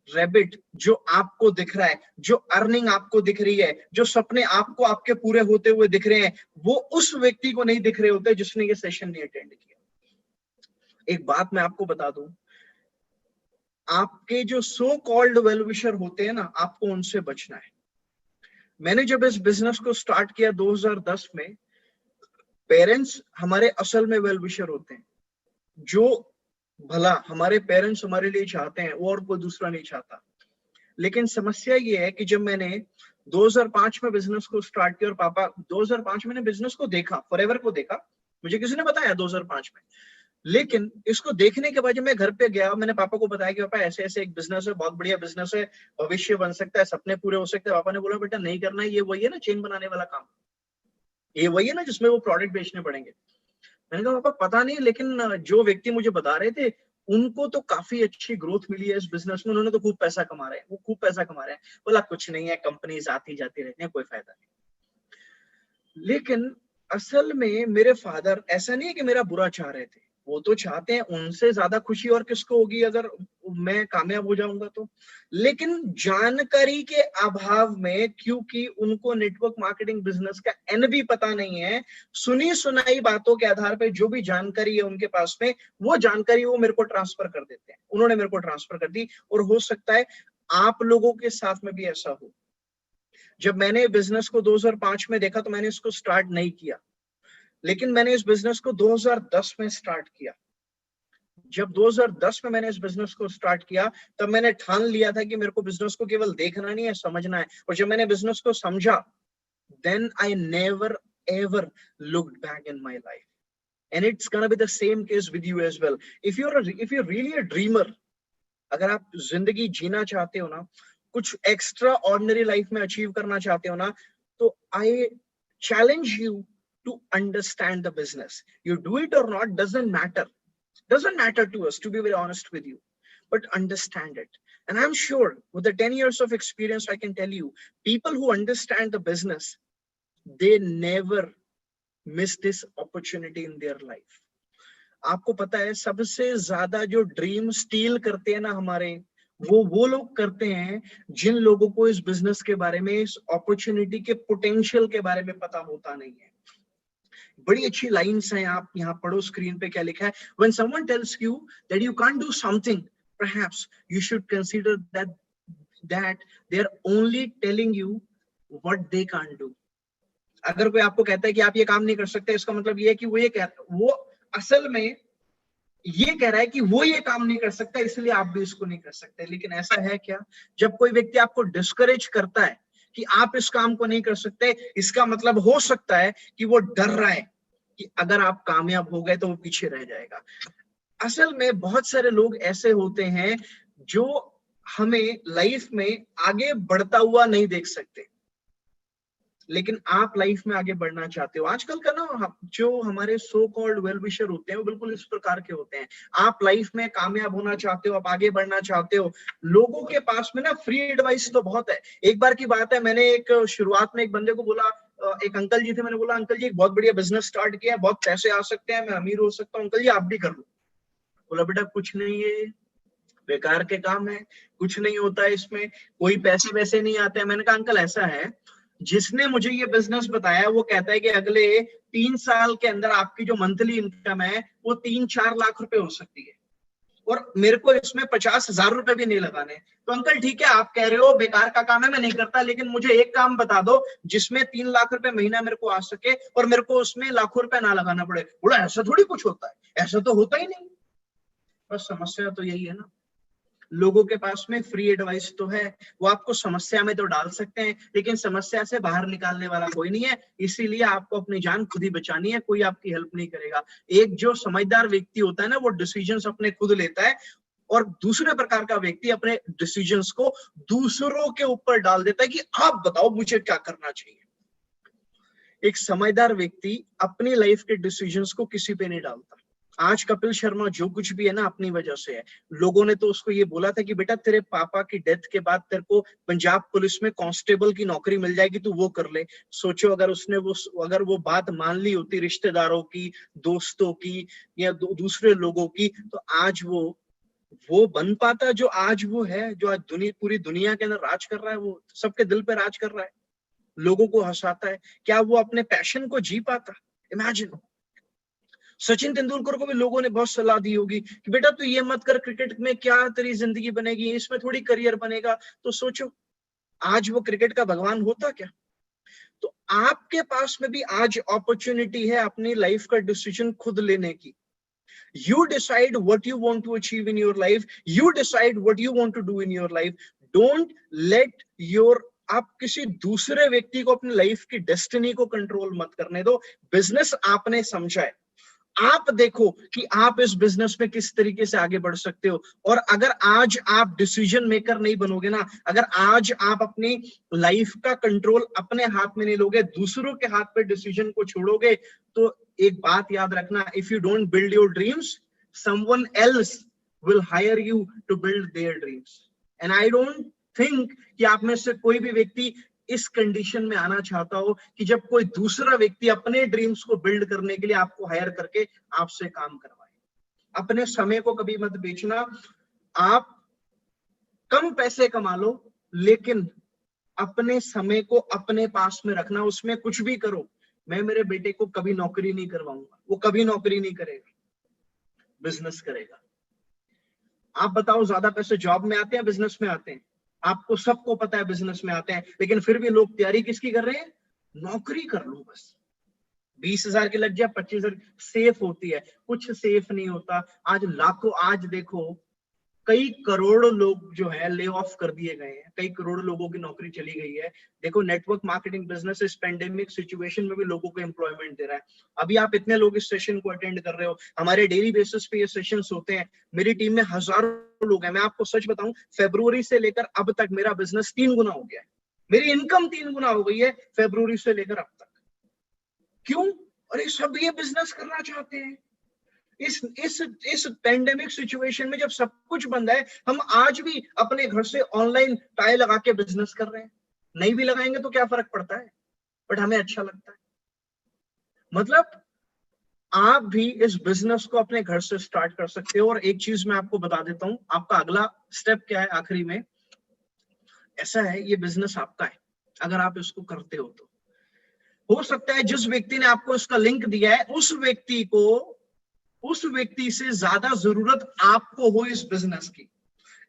रैबिट जो आपको दिख रहा है, जो अर्निंग आपको दिख रही है, जो सपने आपको आपके पूरे होते हुए दिख रहे हैं, वो उस व्यक्ति को नहीं दिख रहे होते जिसने ये सेशन नहीं अटेंड किया। एक बात मैं आपको बता दूं, आपके जो सो कॉल्ड वेल विशर होते हैं ना, आपको उनसे बचना है। मैंने जब इस बिजनेस को स्टार्ट किया 2010 में, पेरेंट्स हमारे असल में वेल विशर होते हैं। जो भला हमारे पेरेंट्स हमारे लिए चाहते हैं वो और कोई दूसरा नहीं चाहता। लेकिन समस्या ये है कि जब मैंने 2005 में बिजनेस को स्टार्ट किया और पापा 2005 में बिजनेस को देखा, फॉरएवर को देखा, मुझे किसी ने बताया 2005 में। लेकिन इसको देखने के बाद जब मैं घर पे गया, मैंने पापा को बताया कि पापा ऐसे ऐसे एक बिजनेस है, बहुत बढ़िया बिजनेस है, भविष्य बन सकता है, सपने पूरे हो सकते हैं। पापा ने बोला बेटा नहीं करना है, ये वही है ना चेन बनाने वाला काम, ये वही है ना जिसमें वो प्रोडक्ट बेचने पड़ेंगे। मैंने कहा पापा पता नहीं, लेकिन जो व्यक्ति मुझे बता रहे थे उनको तो काफी अच्छी ग्रोथ मिली है इस बिजनेस में, उन्होंने तो खूब पैसा कमा रहे हैं, वो खूब पैसा कमा रहे हैं। बोला कुछ नहीं है, कंपनीज आती जाती रहती है, कोई फायदा नहीं। लेकिन असल में मेरे फादर ऐसा नहीं है कि मेरा बुरा चाह रहे थे, वो तो चाहते हैं, उनसे ज्यादा खुशी और किसको होगी अगर मैं कामयाब हो जाऊंगा तो। लेकिन जानकारी के अभाव में, क्योंकि उनको नेटवर्क मार्केटिंग बिजनेस का एन भी पता नहीं है, सुनी सुनाई बातों के आधार पर जो भी जानकारी है उनके पास में, वो जानकारी वो मेरे को ट्रांसफर कर देते हैं, उन्होंने मेरे को ट्रांसफर कर दी। और हो सकता है आप लोगों के साथ में भी ऐसा हो। जब मैंने बिजनेस को 2005 में देखा तो मैंने इसको स्टार्ट नहीं किया, लेकिन मैंने इस बिजनेस को 2010 में स्टार्ट किया। जब 2010 में मैंने इस बिजनेस को स्टार्ट किया तब मैंने ठान लिया था कि मेरे को बिजनेस को केवल देखना नहीं है, समझना है। और जब मैंने बिजनेस को समझा, then I never ever looked back in my life. And it's gonna be the same case with you as well. If you're really a dreamer, अगर आप जिंदगी जीना चाहते हो ना, कुछ एक्स्ट्रा ऑर्डिनरी लाइफ में अचीव करना चाहते हो ना, तो I challenge you to understand the business. You do it or not doesn't matter to us, to be very honest with you, but understand it. And I'm sure with the 10 years of experience I can tell you, people who understand the business, they never miss this opportunity in their life. आपको पता है सबसे ज्यादा जो ड्रीम स्टील करते हैं ना हमारे, वो लोग करते हैं जिन लोगों को इस बिजनेस के बारे में, इस अपॉर्चुनिटी के पोटेंशियल के बारे में पता होता नहीं है। बड़ी अच्छी लाइन्स हैं, आप यहाँ पढ़ो स्क्रीन पे क्या लिखा है। When someone tells you that you can't do something, perhaps you should consider that they are only telling you what they can't do. अगर कोई आपको कहता है कि आप ये काम नहीं कर सकते, इसका मतलब ये है कि वो असल में ये कह रहा है कि वो ये काम नहीं कर सकता, इसलिए आप भी इसको नहीं कर सकते। लेकिन ऐसा है क्या? जब कोई व्यक्ति आपको डिस्करेज करता है कि आप इस काम को नहीं कर सकते, इसका मतलब हो सकता है कि वो डर रहा है कि अगर आप कामयाब हो गए तो वो पीछे रह जाएगा। असल में बहुत सारे लोग ऐसे होते हैं जो हमें लाइफ में आगे बढ़ता हुआ नहीं देख सकते, लेकिन आप लाइफ में आगे बढ़ना चाहते हो। आजकल का ना जो हमारे सो कॉल्ड वेल विशर होते हैं वो बिल्कुल इस प्रकार के होते हैं। आप लाइफ में कामयाब होना चाहते हो, आप आगे बढ़ना चाहते हो, लोगों के पास में ना फ्री एडवाइस तो बहुत है। एक बार की बात है, मैंने एक शुरुआत में एक बंदे को बोला, एक अंकल जी थे, मैंने बोला अंकल जी एक बहुत बढ़िया बिजनेस स्टार्ट किया है, बहुत पैसे आ सकते हैं, मैं अमीर हो सकता हूँ, अंकल जी आप भी कर लो। बोला बेटा कुछ नहीं है, बेकार के काम है, कुछ नहीं होता है इसमें, कोई पैसे वैसे नहीं आते हैं। मैंने कहा अंकल ऐसा है, जिसने मुझे ये बिजनेस बताया वो कहता है कि अगले 3 साल के अंदर आपकी जो मंथली इनकम है वो 3-4 लाख रुपए हो सकती है, और मेरे को इसमें 50,000 रुपए भी नहीं लगाने। तो अंकल ठीक है, आप कह रहे हो बेकार का काम है, मैं नहीं करता, लेकिन मुझे एक काम बता दो जिसमें 3 लाख रुपए महीना मेरे को आ सके और मेरे को उसमें लाखों रुपए ना लगाना पड़े। बोला ऐसा थोड़ी कुछ होता है, ऐसा तो होता ही नहीं। बस समस्या तो यही है ना, लोगों के पास में फ्री एडवाइस तो है, वो आपको समस्या में तो डाल सकते हैं, लेकिन समस्या से बाहर निकालने वाला कोई नहीं है। इसीलिए आपको अपनी जान खुद ही बचानी है, कोई आपकी हेल्प नहीं करेगा। एक जो समझदार व्यक्ति होता है ना, वो डिसीजंस अपने खुद लेता है, और दूसरे प्रकार का व्यक्ति अपने डिसीजंस को दूसरों के ऊपर डाल देता है कि आप बताओ मुझे क्या करना चाहिए। एक समझदार व्यक्ति अपनी लाइफ के डिसीजंस को किसी पे नहीं डालता। आज कपिल शर्मा जो कुछ भी है ना अपनी वजह से है। लोगों ने तो उसको ये बोला था कि बेटा तेरे पापा की डेथ के बाद तेरे को पंजाब पुलिस में कांस्टेबल की नौकरी मिल जाएगी, तू वो कर ले। सोचो अगर उसने अगर वो बात मान ली होती रिश्तेदारों की, दोस्तों की या दूसरे लोगों की, तो आज वो बन पाता जो आज वो है, जो आज पूरी दुनिया के अंदर राज कर रहा है, वो सबके दिल पे राज कर रहा है, लोगों को हंसाता है। क्या वो अपने पैशन को जी पाता? इमेजिन। सचिन तेंदुलकर को भी लोगों ने बहुत सलाह दी होगी कि बेटा तू ये मत कर, क्रिकेट में क्या तेरी जिंदगी बनेगी, इसमें थोड़ी करियर बनेगा। तो सोचो आज वो क्रिकेट का भगवान होता क्या? तो आपके पास में भी आज अपॉर्चुनिटी है अपनी लाइफ का डिसीजन खुद लेने की। You decide what you want to achieve in your life. You decide what you want to do in your life. Don't let आप किसी दूसरे व्यक्ति को अपनी लाइफ की डेस्टिनी को कंट्रोल मत करने दो। बिजनेस आपने समझा है, आप देखो कि आप इस बिजनेस में किस तरीके से आगे बढ़ सकते हो। और अगर आज आप डिसीजन मेकर नहीं बनोगे ना, अगर आज आप अपनी लाइफ का कंट्रोल अपने हाथ में नहीं लोगे, दूसरों के हाथ पे डिसीजन को छोड़ोगे, तो एक बात याद रखना, if you don't build your dreams, someone else will hire you to build their dreams. And I don't think कि आप में से कोई भी व्यक्ति इस कंडीशन में आना चाहता हो कि जब कोई दूसरा व्यक्ति अपने ड्रीम्स को बिल्ड करने के लिए आपको हायर करके आपसे काम करवाए। अपने समय को कभी मत बेचना। आप कम पैसे कमा लो, लेकिन अपने समय को अपने पास में रखना, उसमें कुछ भी करो। मैं मेरे बेटे को कभी नौकरी नहीं करवाऊंगा, वो कभी नौकरी नहीं करेगा, बिजनेस करेगा। आप बताओ, ज्यादा पैसे जॉब में आते हैं, बिजनेस में आते हैं? आपको सबको पता है बिजनेस में आते हैं, लेकिन फिर भी लोग तैयारी किसकी कर रहे हैं? नौकरी कर लो बस, 20,000 की लग जाए, 25,000 सेफ होती है। कुछ सेफ नहीं होता। आज लाखों, आज देखो कई करोड़ लोग जो है ले ऑफ कर दिए गए हैं, कई करोड़ लोगों की नौकरी चली गई है। देखो, नेटवर्क मार्केटिंग बिजनेस इस पेंडेमिक सिचुएशन में भी लोगों को एम्प्लॉयमेंट दे रहा है। अभी आप इतने लोग इस सेशन को अटेंड कर रहे हो, हमारे डेली बेसिस पे ये सेशंस होते हैं। मेरी टीम में हजारों लोग हैं। मैं आपको सच बताऊं, फरवरी से लेकर अब तक मेरा बिजनेस 3 गुना हो गया है, मेरी इनकम 3 गुना हो गई है फरवरी से लेकर अब तक। क्यों? अरे सब ये बिजनेस करना चाहते हैं। इस पेंडेमिक सिचुएशन में जब सब कुछ बंद है, हम आज भी अपने घर से ऑनलाइन टाई लगा के बिजनेस कर रहे हैं। नहीं भी लगाएंगे तो क्या फर्क पड़ता है, बट हमें अच्छा लगता है। मतलब आप भी इस बिजनेस को अपने घर से स्टार्ट कर सकते हो। और एक चीज मैं आपको बता देता हूं, आपका अगला स्टेप क्या है आखिरी में। ऐसा है, ये बिजनेस आपका है, अगर आप इसको करते हो तो हो सकता है जिस व्यक्ति ने आपको इसका लिंक दिया है, उस व्यक्ति से ज्यादा जरूरत आपको हो इस बिजनेस की।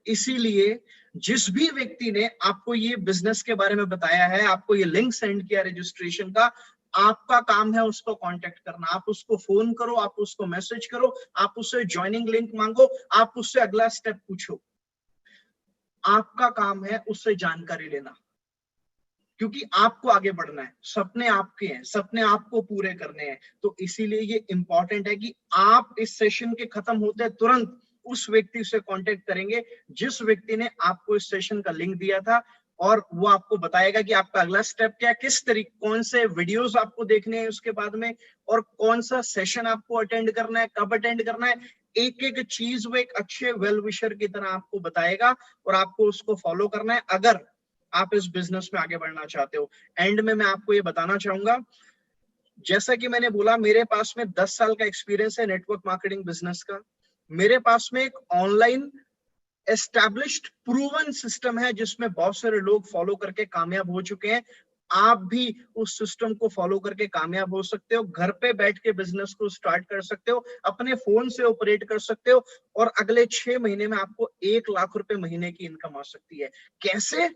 इसीलिए जिस भी व्यक्ति ने आपको ये बिजनेस के बारे में बताया है, आपको ये लिंक सेंड किया रजिस्ट्रेशन का, आपका काम है उसको कांटेक्ट करना। आप उसको फोन करो, आप उसको मैसेज करो, आप उससे ज्वाइनिंग लिंक मांगो, आप उससे अगला स्टेप पूछो। आपका काम है उससे जानकारी लेना, क्योंकि आपको आगे बढ़ना है। सपने आपके हैं, सपने आपको पूरे करने हैं। तो इसीलिए ये इंपॉर्टेंट है कि आप इस सेशन के खत्म होते तुरंत उस व्यक्ति से कांटेक्ट करेंगे जिस व्यक्ति ने आपको इस सेशन का लिंक दिया था, और वो आपको बताएगा कि आपका अगला स्टेप क्या है, किस तरीके, कौन से वीडियोस आपको देखने हैं उसके बाद में, और कौन सा सेशन आपको अटेंड करना है, कब अटेंड करना है। एक एक चीज वो एक अच्छे वेल विशर की तरह आपको बताएगा और आपको उसको फॉलो करना है अगर आप इस बिजनेस में आगे बढ़ना चाहते हो। एंड में मैं आपको ये बताना चाहूंगा, जैसा कि मैंने बोला, मेरे पास में 10 साल का एक्सपीरियंस है नेटवर्क मार्केटिंग बिजनेस का। मेरे पास में एक ऑनलाइन एस्टैब्लिश्ड प्रूवन सिस्टम है जिसमें बहुत सारे लोग फॉलो करके कामयाब हो चुके हैं। आप भी उस सिस्टम को फॉलो करके कामयाब हो सकते हो। घर पे बैठ के बिजनेस को स्टार्ट कर सकते हो, अपने फोन से ऑपरेट कर सकते हो, और अगले 6 महीने में आपको 1 लाख रुपए महीने की इनकम आ सकती है। कैसे?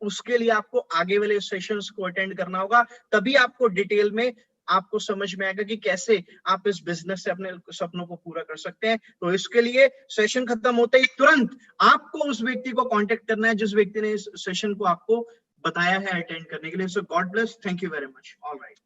उसके लिए आपको आगे वाले सेशंस को अटेंड करना होगा, तभी आपको डिटेल में आपको समझ में आएगा कि कैसे आप इस बिजनेस से अपने सपनों को पूरा कर सकते हैं। तो इसके लिए सेशन खत्म होते ही तुरंत आपको उस व्यक्ति को कांटेक्ट करना है जिस व्यक्ति ने इस सेशन को आपको बताया है अटेंड करने के लिए। So God bless, thank you very much. All right.